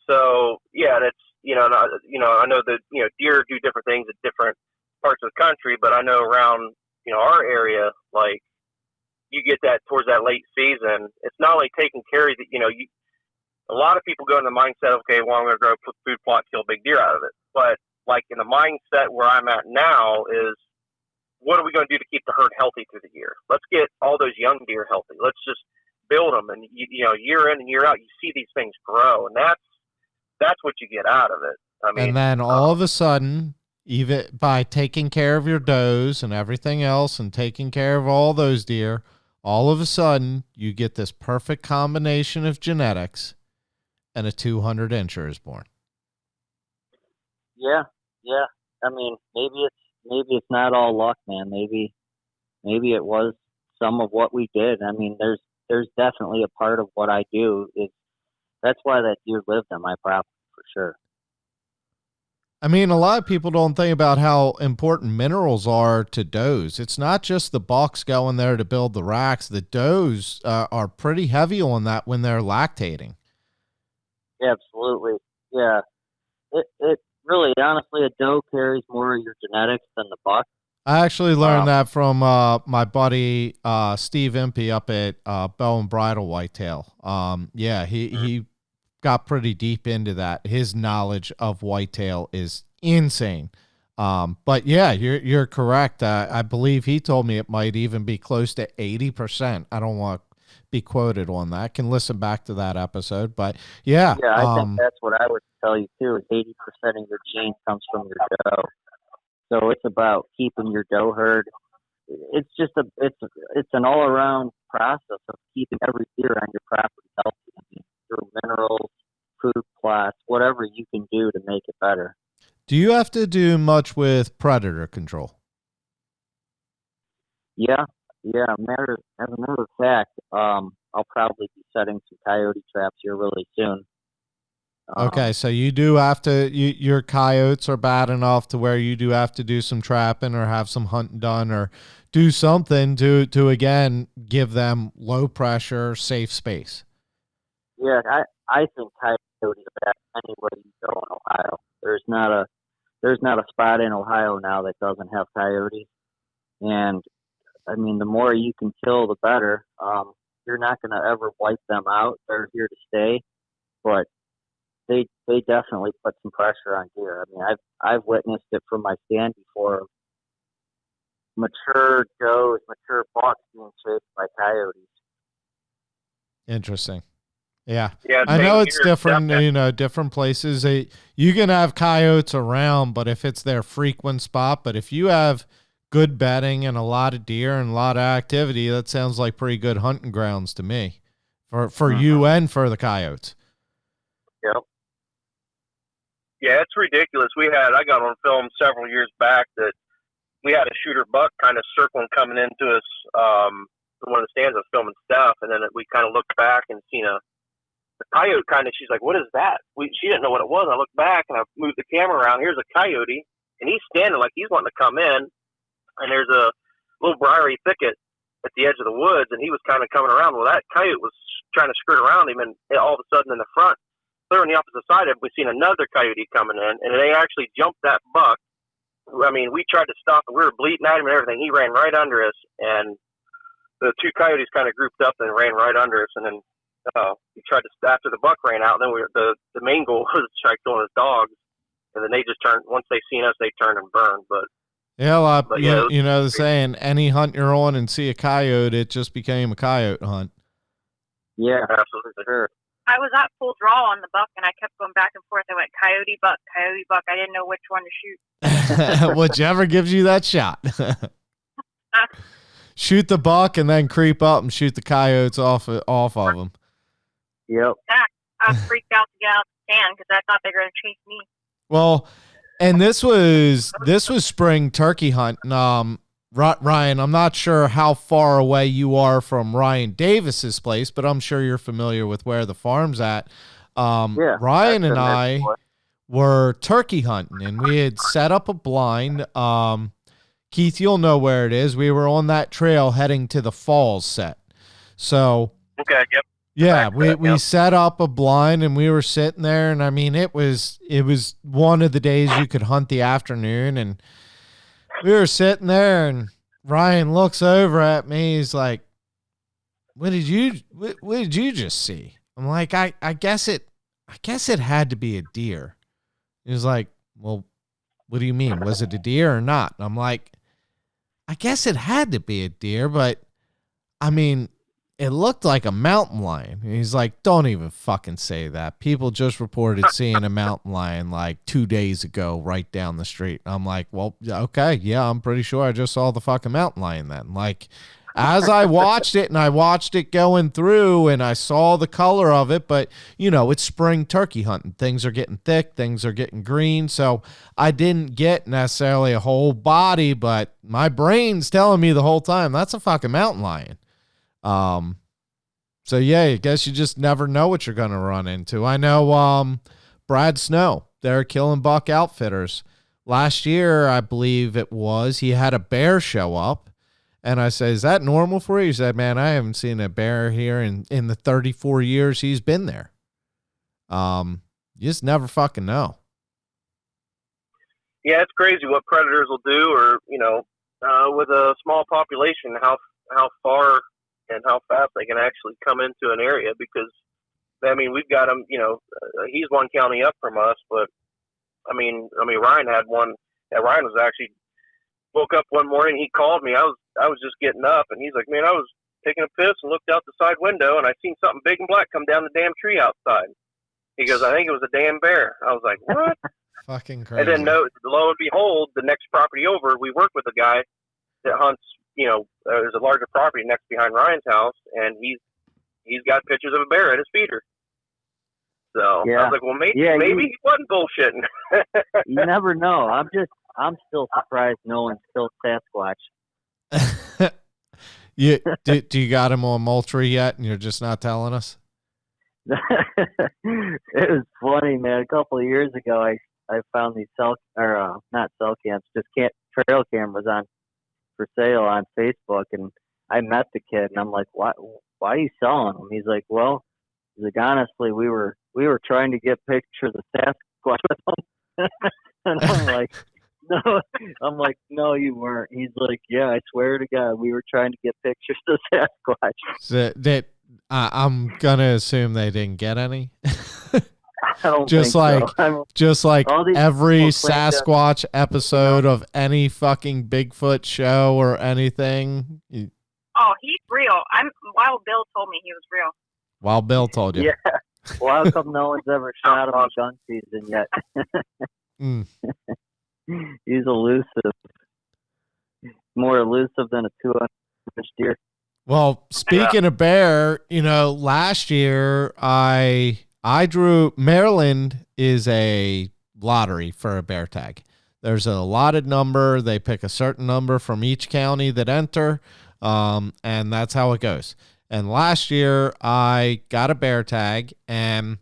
So yeah, that's I know that deer do different things at different parts of the country, but I know around our area, like you get that towards that late season. It's not only taking care of a lot of people go in the mindset, okay, well, I'm going to grow a food plot, kill a big deer out of it. But like in the mindset where I'm at now is, what are we going to do to keep the herd healthy through the year? Let's get all those young deer healthy. Let's just build them, and year in and year out, you see these things grow, and that's what you get out of it. I mean, and then all of a sudden, even by taking care of your does and everything else, and taking care of all those deer, all of a sudden you get this perfect combination of genetics, and a 200 incher is born. Yeah. I mean, maybe it's not all luck, man. Maybe it was some of what we did. I mean, there's definitely a part of what I do is that's why that deer lived on my property for sure. I mean, a lot of people don't think about how important minerals are to does. It's not just the bucks going there to build the racks. The does are pretty heavy on that when they're lactating. Yeah, absolutely. Yeah. It really, honestly, a doe carries more of your genetics than the buck. I actually learned that from my buddy Steve Impey up at Bow and Bridle Whitetail. He got pretty deep into that. His knowledge of whitetail is insane. But yeah, you're correct. I believe he told me it might even be close to 80%. I don't want to be quoted on that. Can listen back to that episode. But yeah. Yeah, I think that's what I would tell you too, is 80% of your gene comes from your doe. So it's about keeping your doe herd. It's just it's an all around process of keeping every deer on your property healthy. I mean, through minerals, food plots, whatever you can do to make it better. Do you have to do much with predator control? Yeah. As a matter of fact, I'll probably be setting some coyote traps here really soon. Okay, so you do have to, your coyotes are bad enough to where you do have to do some trapping or have some hunting done or do something to again, give them low pressure, safe space. Yeah, I think coyotes are bad anywhere you go in Ohio. There's not a spot in Ohio now that doesn't have coyotes. And I mean, the more you can kill, the better. You're not going to ever wipe them out. They're here to stay, but they definitely put some pressure on deer. I mean, I've witnessed it from my stand before. Mature does, mature bucks being chased by coyotes. Interesting. Yeah. Yeah, I know it's here, different, different places. You can have coyotes around, but if it's their frequent spot, but if you have good bedding and a lot of deer and a lot of activity, that sounds like pretty good hunting grounds to me for you and for the coyotes. Yep. Yeah, it's ridiculous. I got on film several years back that we had a shooter buck kind of circling coming into us, one of the stands I was filming stuff, and then we kind of looked back and seen the coyote she's like, what is that? She didn't know what it was. I looked back and I moved the camera around. Here's a coyote, and he's standing like he's wanting to come in, and there's a little briary thicket at the edge of the woods, and he was kind of coming around. Well, that coyote was trying to skirt around him, and all of a sudden in the front, clear on the opposite side of it, we seen another coyote coming in, and they actually jumped that buck. I mean, we tried to stop it. We were bleeding at him and everything. He ran right under us, and the two coyotes kind of grouped up and ran right under us, and then we tried to, after the buck ran out, then the main goal was to try killing his dogs, and then they just turned, once they seen us, they turned and burned. But yeah, you know the saying, any hunt you're on and see a coyote, it just became a coyote hunt. Yeah, absolutely. Sure. I was at full draw on the buck, and I kept going back and forth. I went coyote buck. I didn't know which one to shoot. Whichever gives you that shot. Shoot the buck and then creep up and shoot the coyotes off of them. Yep. I freaked out to get out the stand because I thought they were going to chase me. Well, and this was spring turkey hunt. Ryan, I'm not sure how far away you are from Ryan Davis's place, but I'm sure you're familiar with where the farm's at. Ryan and I were turkey hunting, and we had set up a blind. Keith, you'll know where it is. We were on that trail heading to the falls set. So, okay, yep. Yeah, we set up a blind and we were sitting there, and I mean it was one of the days you could hunt the afternoon, and we were sitting there and Ryan looks over at me, he's like, what did you just see? I'm like, I guess it had to be a deer. He was like, well, what do you mean? Was it a deer or not? And I'm like, I guess it had to be a deer, but I mean, it looked like a mountain lion. And he's like, don't even fucking say that. People just reported seeing a mountain lion like 2 days ago right down the street. I'm like, well, okay, yeah, I'm pretty sure I just saw the fucking mountain lion then. Like, as I watched it and I watched it going through and I saw the color of it, but, you know, it's spring turkey hunting. Things are getting thick. Things are getting green. So I didn't get necessarily a whole body, but my brain's telling me the whole time, that's a fucking mountain lion. So yeah, I guess you just never know what you're going to run into. I know, Brad Snow, they're Killing Buck Outfitters. Last year, I believe it was, he had a bear show up and I said, is that normal for you? He said, man, I haven't seen a bear here in the 34 years he's been there. You just never fucking know. Yeah, it's crazy what predators will do, or, you know, with a small population, how far and how fast they can actually come into an area, because, I mean, we've got him, you know, he's one county up from us, but, I mean, Ryan had one, Ryan was actually, woke up one morning, he called me, I was just getting up, and he's like, man, I was taking a piss and looked out the side window, and I seen something big and black come down the damn tree outside. He goes, I think it was a damn bear. I was like, what? Fucking crazy. And then, lo and behold, the next property over, we work with a guy that hunts, you know, there's a larger property next behind Ryan's house, and he's got pictures of a bear at his feeder. So yeah. I was like, well, maybe he wasn't bullshitting. You never know. I'm still surprised no one's killed Sasquatch. Do you got him on Moultrie yet, and you're just not telling us? It was funny, man. A couple of years ago, I found these not cell cams, just trail cameras for sale on Facebook, and I met the kid, and I'm like, why are you selling them? He's like, well, honestly, we were trying to get pictures of Sasquatch with them. And I'm like, no, you weren't. He's like, yeah, I swear to God, we were trying to get pictures of Sasquatch. So I'm gonna assume they didn't get any. I don't just think like so. every Sasquatch episode of any fucking Bigfoot show or anything. Oh, he's real. Wild Bill told me he was real. Wild Bill told you. Yeah. Well, how come no one's ever shot him in gun season yet? He's elusive. More elusive than a 200-inch deer. Well, speaking of bear, you know, last year I drew, Maryland is a lottery for a bear tag. There's a allotted number. They pick a certain number from each county that enter, and that's how it goes. And last year I got a bear tag, and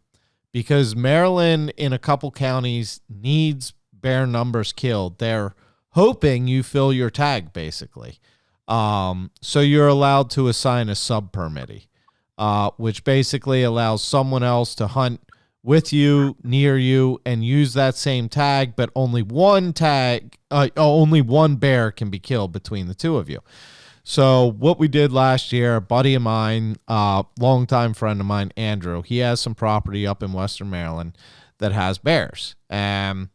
because Maryland in a couple counties needs bear numbers killed, they're hoping you fill your tag basically. So you're allowed to assign a sub-permittee, which basically allows someone else to hunt with you, near you, and use that same tag, but only one bear can be killed between the two of you. So what we did last year, a buddy of mine, longtime friend of mine, Andrew, he has some property up in Western Maryland that has bears. And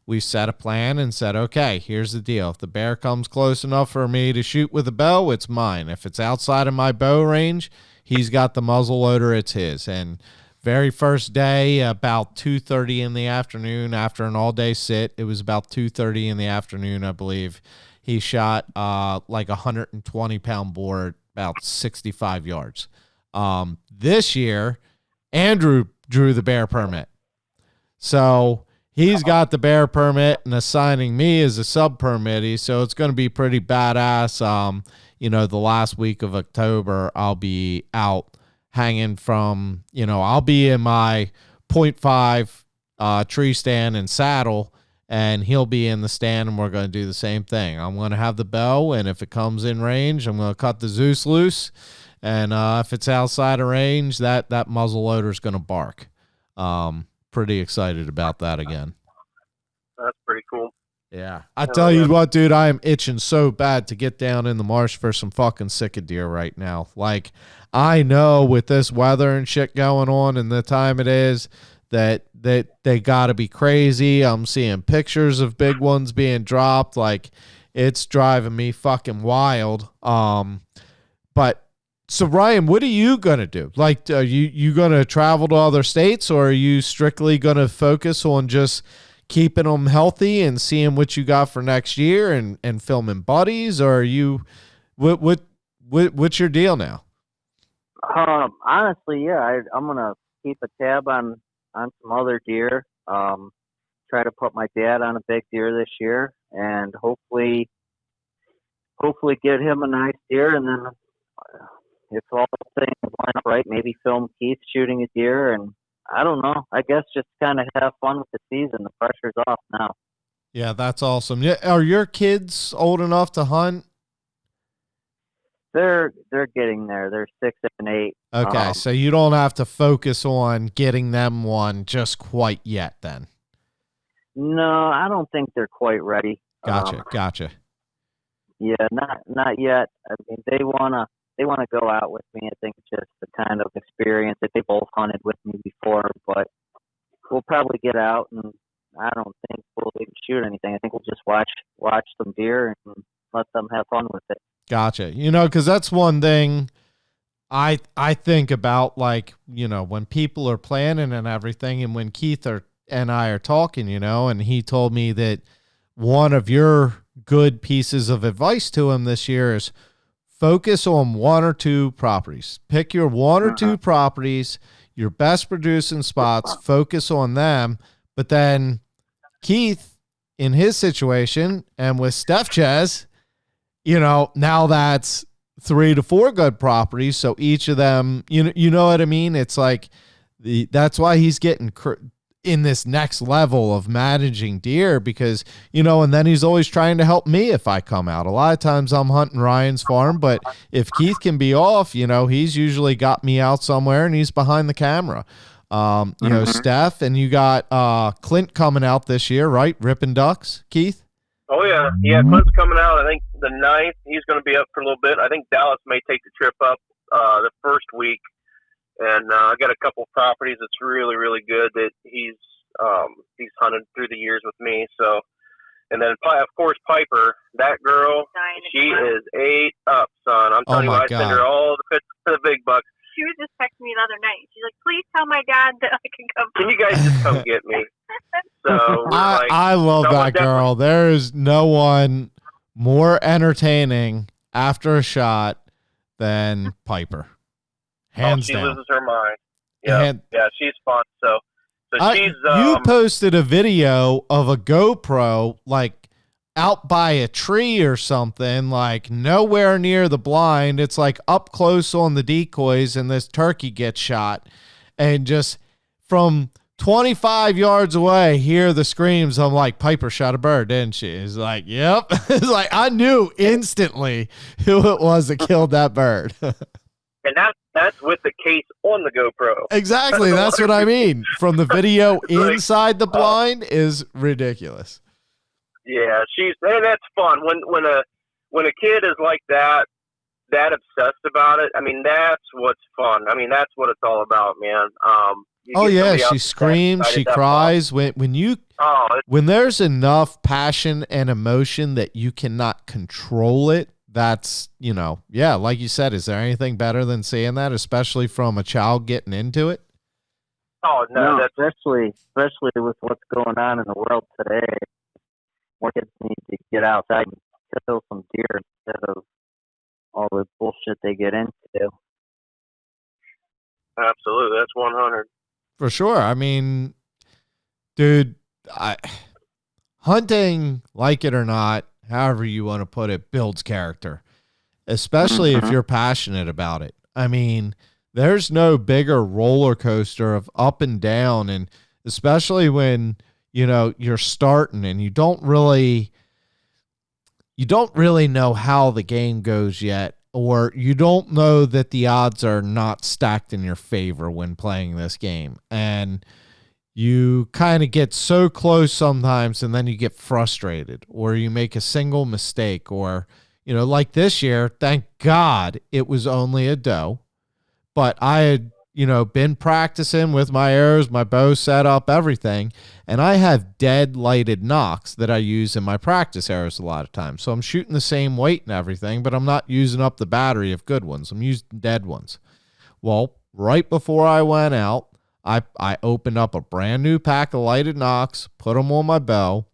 we set a plan and said, okay, here's the deal. If the bear comes close enough for me to shoot with a bow, it's mine. If it's outside of my bow range, he's got the muzzle loader, it's his. And very first day, about 2:30 in the afternoon, after an all-day sit, it was about 2:30 in the afternoon, I believe, he shot like a 120-pound boar about 65 yards. This year, Andrew drew the bear permit. So he's got the bear permit and assigning me as a sub-permittee, so it's going to be pretty badass. You know, the last week of October, I'll be out hanging from, you know, I'll be in my .5 tree stand and saddle, and he'll be in the stand, and we're going to do the same thing. I'm going to have the bow, and if it comes in range, I'm going to cut the Zeus loose, And if it's outside of range, that muzzle loader is going to bark. Pretty excited about that again. That's pretty cool. Yeah. I tell you what, dude, I am itching so bad to get down in the marsh for some fucking sick deer right now. Like, I know with this weather and shit going on and the time it is that they got to be crazy. I'm seeing pictures of big ones being dropped. Like, it's driving me fucking wild. But so Ryan, what are you going to do? Like, are you going to travel to other states, or are you strictly going to focus on just keeping them healthy and seeing what you got for next year and filming buddies? Or are you, what's your deal now? Honestly, yeah, I'm going to keep a tab on some other deer. Try to put my dad on a big deer this year, and hopefully get him a nice deer. And then if all things line up right, maybe film Keith shooting a deer. And I don't know, I guess just kind of have fun with the season. The pressure's off now. Yeah, that's awesome. Yeah, are your kids old enough to hunt? They're getting there. They're 6 and 8. Okay, so you don't have to focus on getting them one just quite yet then. No, I don't think they're quite ready. Gotcha. Yeah, not yet. I mean, they wanna go out with me. I think it's just the kind of experience that they both hunted with me before. But we'll probably get out, and I don't think we'll even shoot anything. I think we'll just watch some deer and let them have fun with it. Gotcha. You know, because that's one thing I think about, like, you know, when people are planning and everything, and when Keith and I are talking, you know, and he told me that one of your good pieces of advice to him this year is focus on 1 or 2 properties. Pick your 1 or 2 properties, your best producing spots, focus on them. But then Keith, in his situation, and with Steph Chaz, you know, now that's 3 to 4 good properties. So each of them, you know what I mean? It's like that's why he's getting in this next level of managing deer, because, you know, and then he's always trying to help me if I come out. A lot of times I'm hunting Ryan's farm, but if Keith can be off, you know, he's usually got me out somewhere and he's behind the camera. You know, Steph, and you got Clint coming out this year, right? Ripping ducks, Keith? Oh, yeah. Yeah, Clint's coming out, I think, the 9th. He's going to be up for a little bit. I think Dallas may take the trip up the first week. And I got a couple properties that's really, really good that he's hunted through the years with me. So, and then, of course, Piper, that girl, she is 8 up, son. I'm telling you, I send her all the pictures to the big bucks. She was just texting me the other night. She's like, please tell my dad that I can come. Can you guys just come get me? So I love that girl. There is no one more entertaining after a shot than Piper. Hands down. She loses her mind. Yeah, she's fun. So she's. You posted a video of a GoPro like out by a tree or something, like nowhere near the blind. It's like up close on the decoys, and this turkey gets shot, and just from 25 yards away, hear the screams. I'm like, Piper shot a bird, didn't she? It's like, yep. It's like, I knew instantly who it was that killed that bird. And that's with the case on the GoPro. Exactly. That's what I mean. From the video inside the blind is ridiculous. Yeah, and that's fun. When a kid is like that obsessed about it, I mean, that's what's fun. I mean, that's what it's all about, man. She screams, she cries. When there's enough passion and emotion that you cannot control it, that's, you know, yeah, like you said, is there anything better than seeing that, especially from a child getting into it? Oh, no, especially with what's going on in the world today. More kids need to get outside and kill some deer instead of all the bullshit they get into. Absolutely, that's 100. For sure. I mean, dude, hunting, like it or not, however you want to put it, builds character, especially if you're passionate about it. I mean, there's no bigger roller coaster of up and down, and especially when, you know, you're starting and you don't really know how the game goes yet. or you don't know that the odds are not stacked in your favor when playing this game. And you kind of get so close sometimes, and then you get frustrated, or you make a single mistake, or, you know, like this year, thank God it was only a doe, but I had, you know, been practicing with my arrows, my bow set up, everything, and I have dead lighted nocks that I use in my practice arrows a lot of times. So I'm shooting the same weight and everything, but I'm not using up the battery of good ones. I'm using dead ones. Well, right before I went out, I opened up a brand new pack of lighted nocks, put them on my bow,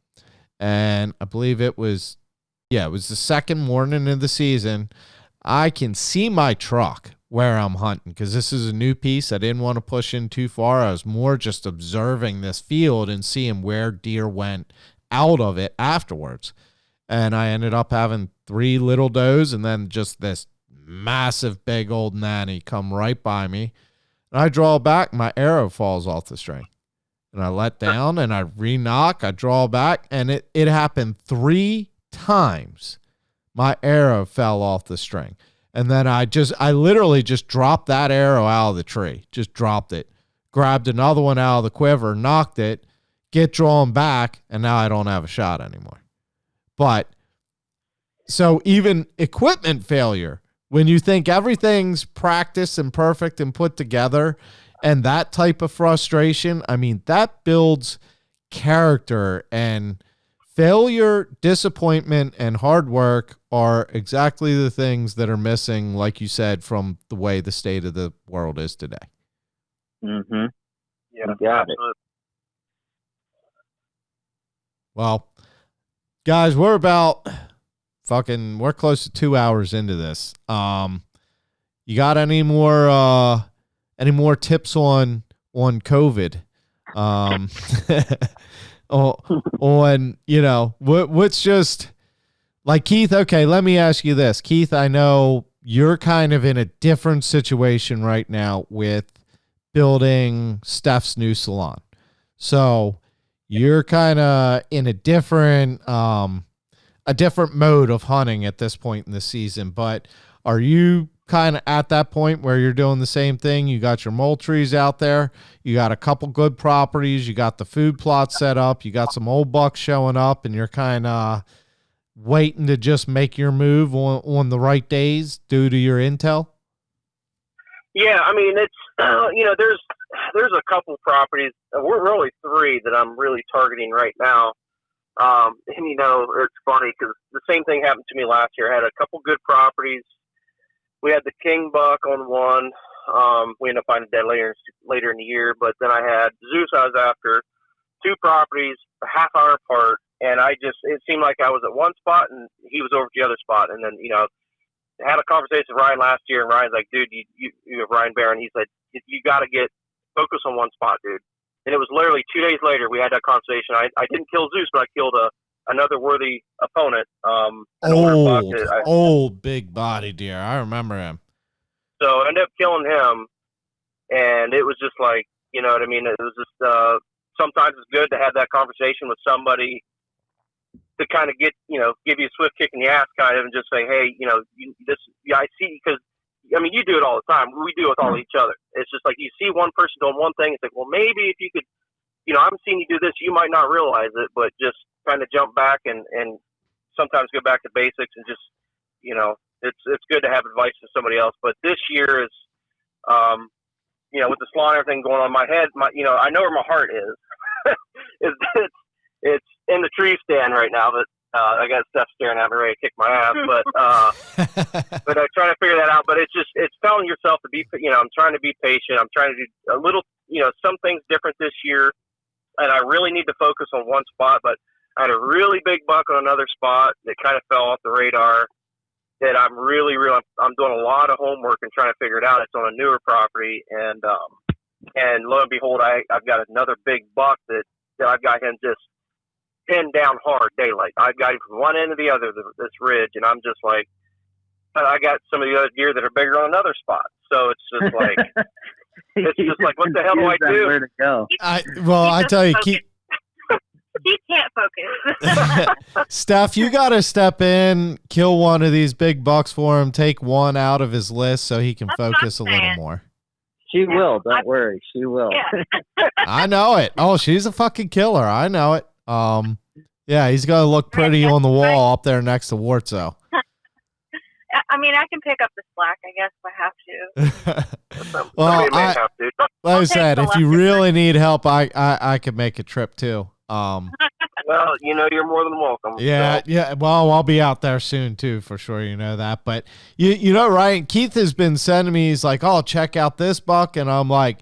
and I believe it was the second morning of the season. I can see my truck where I'm hunting, because this is a new piece. I didn't want to push in too far. I was more just observing this field and seeing where deer went out of it afterwards. And I ended up having 3 little does and then just this massive big old nanny come right by me. And I draw back, my arrow falls off the string. And I let down and I re-knock, I draw back, and it happened 3 times. My arrow fell off the string. And then I literally just dropped that arrow out of the tree. Just dropped it. Grabbed another one out of the quiver, knocked it, get drawn back, and now I don't have a shot anymore. But so even equipment failure, when you think everything's practiced and perfect and put together, and that type of frustration, I mean, that builds character. And failure, disappointment, and hard work are exactly the things that are missing, like you said, from the way the state of the world is today. Mm-hmm. Yeah, Got it. Well, guys, we're close to 2 hours into this. You got any more tips on COVID? On, you know, what's just like, Keith, okay, let me ask you this. Keith, I know you're kind of in a different situation right now with building Steph's new salon. So you're kind of in a different mode of hunting at this point in the season, but are you kind of at that point where you're doing the same thing? You got your mole trees out there, you got a couple good properties, you got the food plot set up, you got some old bucks showing up, and you're kind of waiting to just make your move on the right days due to your intel? Yeah, I mean, it's there's a couple properties. We're really 3 that I'm really targeting right now. And it's funny because the same thing happened to me last year. I had a couple good properties. We had the king buck on one. We ended up finding dead later in the year. But then I had Zeus I was after, 2 properties, a half hour apart. And it seemed like I was at one spot and he was over at the other spot. And then, I had a conversation with Ryan last year, and Ryan's like, dude, you have Ryan Beran. He said, you got to get focused on one spot, dude. And it was literally 2 days later we had that conversation. I didn't kill Zeus, but I killed another worthy opponent. Old big body deer. I remember him. So I ended up killing him, and it was just like, you know what I mean? It was just sometimes it's good to have that conversation with somebody to kind of give you a swift kick in the ass, kind of, and just say, hey, I see, because I mean, you do it all the time. We do it with all each other. It's just like you see one person doing one thing, it's like, well, maybe if you could, I'm seeing you do this, you might not realize it, but just kind of jump back and sometimes go back to basics and just, it's good to have advice from somebody else. But this year is, with the salon and everything going on in my head, I know where my heart is. It's in the tree stand right now, but I got Steph staring at me ready to kick my ass, but I'm trying to figure that out. But it's telling yourself to be, I'm trying to be patient. I'm trying to do a little, some things different this year, and I really need to focus on one spot. But I had a really big buck on another spot that kind of fell off the radar. That I'm I'm doing a lot of homework and trying to figure it out. It's on a newer property, and lo and behold, I've got another big buck that I've got him just pinned down hard daylight. I've got him from one end to the other, this ridge, and I'm just like, I got some of the other deer that are bigger on another spot. So it's just like, what the hell do I do? Where to go? I tell you, he can't focus. Steph, you got to step in, kill one of these big bucks for him, take one out of his list so he can focus a little more. She will. Don't worry. She will. Yeah. I know it. Oh, she's a fucking killer. I know it. Yeah, he's going to look pretty on the wall up there next to Wartzo. I mean, I can pick up the slack, I guess, if I have to. Well, Somebody may have to. like I said, if you really need help, I could make a trip too. Well, you're more than welcome. Yeah, so. yeah. Well, I'll be out there soon too, for sure. You know that. But you know, Ryan, Keith has been sending me. He's like, "Oh, check out this buck," and I'm like,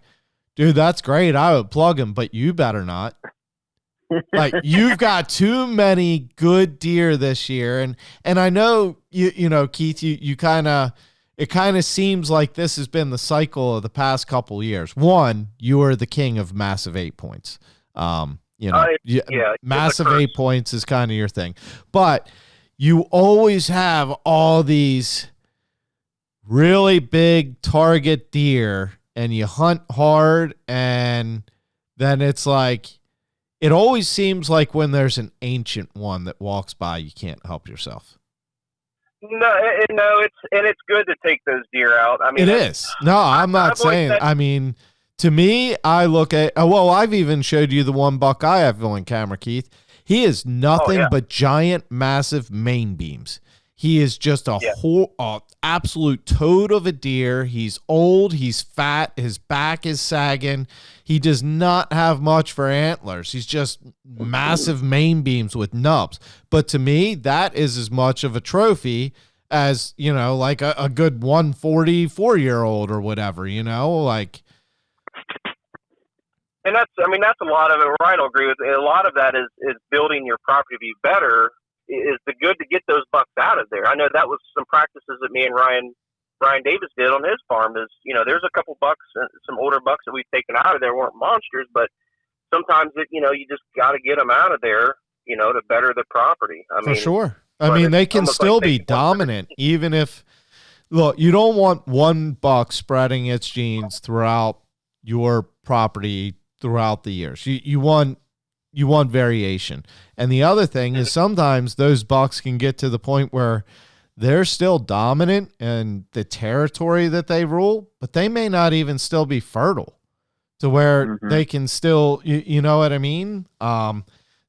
"Dude, that's great. I would plug him, but you better not." Like, you've got too many good deer this year, and I know you know, Keith, you kind of, it kind of seems like this has been the cycle of the past couple years. One, you are the king of massive 8 points. You know, massive 8 points is kind of your thing, but you always have all these really big target deer, and you hunt hard, and then it's like, it always seems like when there's an ancient one that walks by, you can't help yourself. No, it's good to take those deer out. I mean, it is. No, I'm not saying. I mean, to me, I look at. Well, I've even showed you the one buck I have on camera, Keith. He is nothing but giant, massive main beams. He is just a whole, absolute toad of a deer. He's old. He's fat. His back is sagging. He does not have much for antlers. He's just massive main beams with nubs. But to me, that is as much of a trophy as, you know, like a good 144-year-old or whatever, you know, like. And that's a lot of it. Ryan will agree with it. A lot of that is building your property to be better. Is the good to get those bucks out of there. I know that was some practices that me and Ryan Davis did on his farm. Is, you know, there's a couple bucks, some older bucks that we've taken out of there weren't monsters, but sometimes you just got to get them out of there, you know, to better the property. I mean, for sure. I mean, they can still be dominant, even if, look, you don't want one buck spreading its genes throughout your property throughout the years. You want variation. And the other thing is sometimes those bucks can get to the point where they're still dominant in the territory that they rule, but they may not even still be fertile to where they can still, you know what I mean?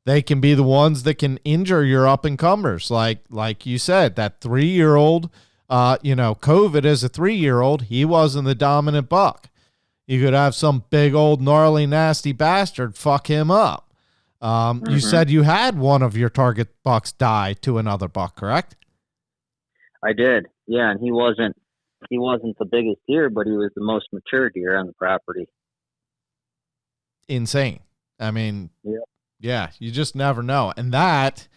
They can be the ones that can injure your up and comers. Like you said, that 3-year-old, COVID as a 3-year-old, he wasn't the dominant buck. You could have some big old gnarly nasty bastard fuck him up. You said you had one of your target bucks die to another buck, correct? I did. Yeah, and he wasn't the biggest deer, but he was the most mature deer on the property. Insane. I mean, yeah, you just never know. And that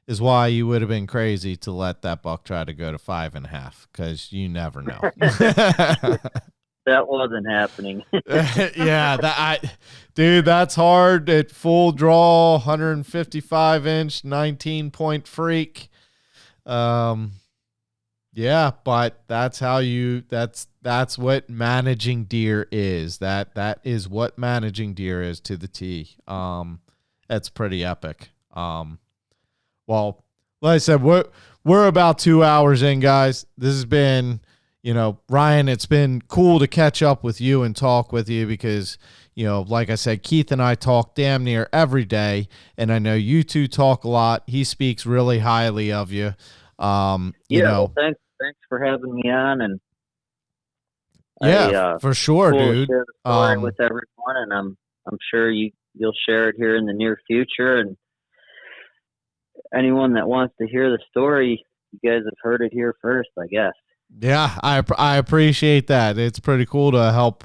is why you would have been crazy to let that buck try to go to 5.5, because you never know. That wasn't happening. Yeah, dude, that's hard at full draw, 155-inch, 19-point freak. Yeah, but that's what managing deer is. That is what managing deer is to the T. That's pretty epic. Well, like I said, we're about 2 hours in, guys. This has been, Ryan, it's been cool to catch up with you and talk with you because, like I said, Keith and I talk damn near every day, and I know you two talk a lot. He speaks really highly of you. Well, thanks for having me on, and for sure, cool dude. To share the story with everyone, and I'm sure you'll share it here in the near future, and anyone that wants to hear the story, you guys have heard it here first, I guess. Yeah, I appreciate that. It's pretty cool to help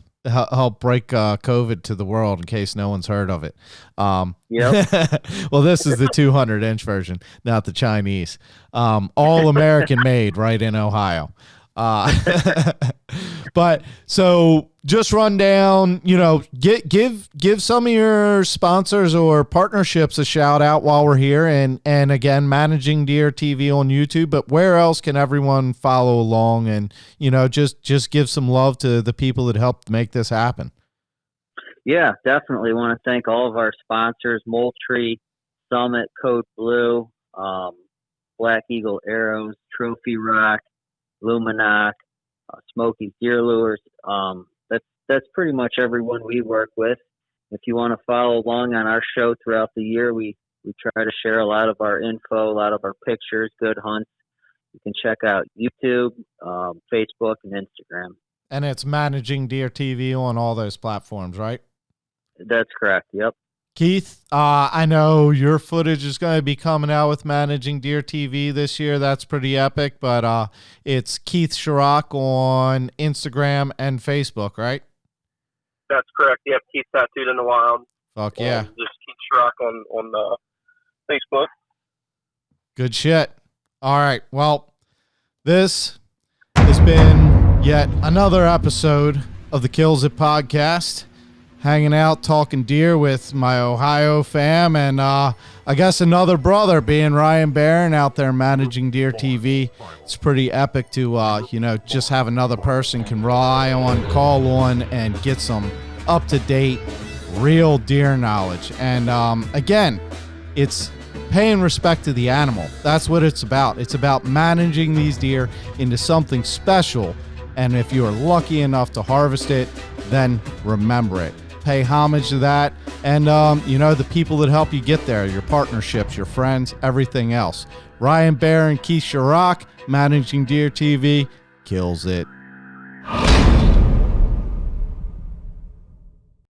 break COVID to the world in case no one's heard of it. Yep. Well, this is the 200-inch version, not the Chinese. All American made, right in Ohio. But so just run down, give some of your sponsors or partnerships a shout out while we're here. And again, Managing Deer TV on YouTube, but where else can everyone follow along and, just give some love to the people that helped make this happen? Yeah, definitely want to thank all of our sponsors, Moultrie, Summit, Code Blue, Black Eagle Arrows, Trophy Rock, Luminoc, Smoky Deer Lures. That's pretty much everyone we work with. If you want to follow along on our show throughout the year, we try to share a lot of our info, a lot of our pictures, good hunts. You can check out YouTube, Facebook, and Instagram. And it's Managing Deer TV on all those platforms, right? That's correct. Yep. Keith, I know your footage is going to be coming out with Managing Deer TV this year. That's pretty epic, but it's Keith Sharrock on Instagram and Facebook, right? That's correct. Yep, Keith Tattooed in the Wild. Fuck yeah. And just Keith Sharrock on Facebook. Good shit. All right. Well, this has been yet another episode of the Kills It podcast. Hanging out, talking deer with my Ohio fam, and I guess another brother being Ryan Beran out there managing Deer TV. It's pretty epic to, just have another person can rely on, call on, and get some up-to-date, real deer knowledge. And again, it's paying respect to the animal. That's what it's about. It's about managing these deer into something special, and if you are lucky enough to harvest it, then remember it. Pay homage to that, and the people that help you get there, your partnerships, your friends, everything else. Ryan Beran, Keith Sharrock, Managing Deer TV, kills it.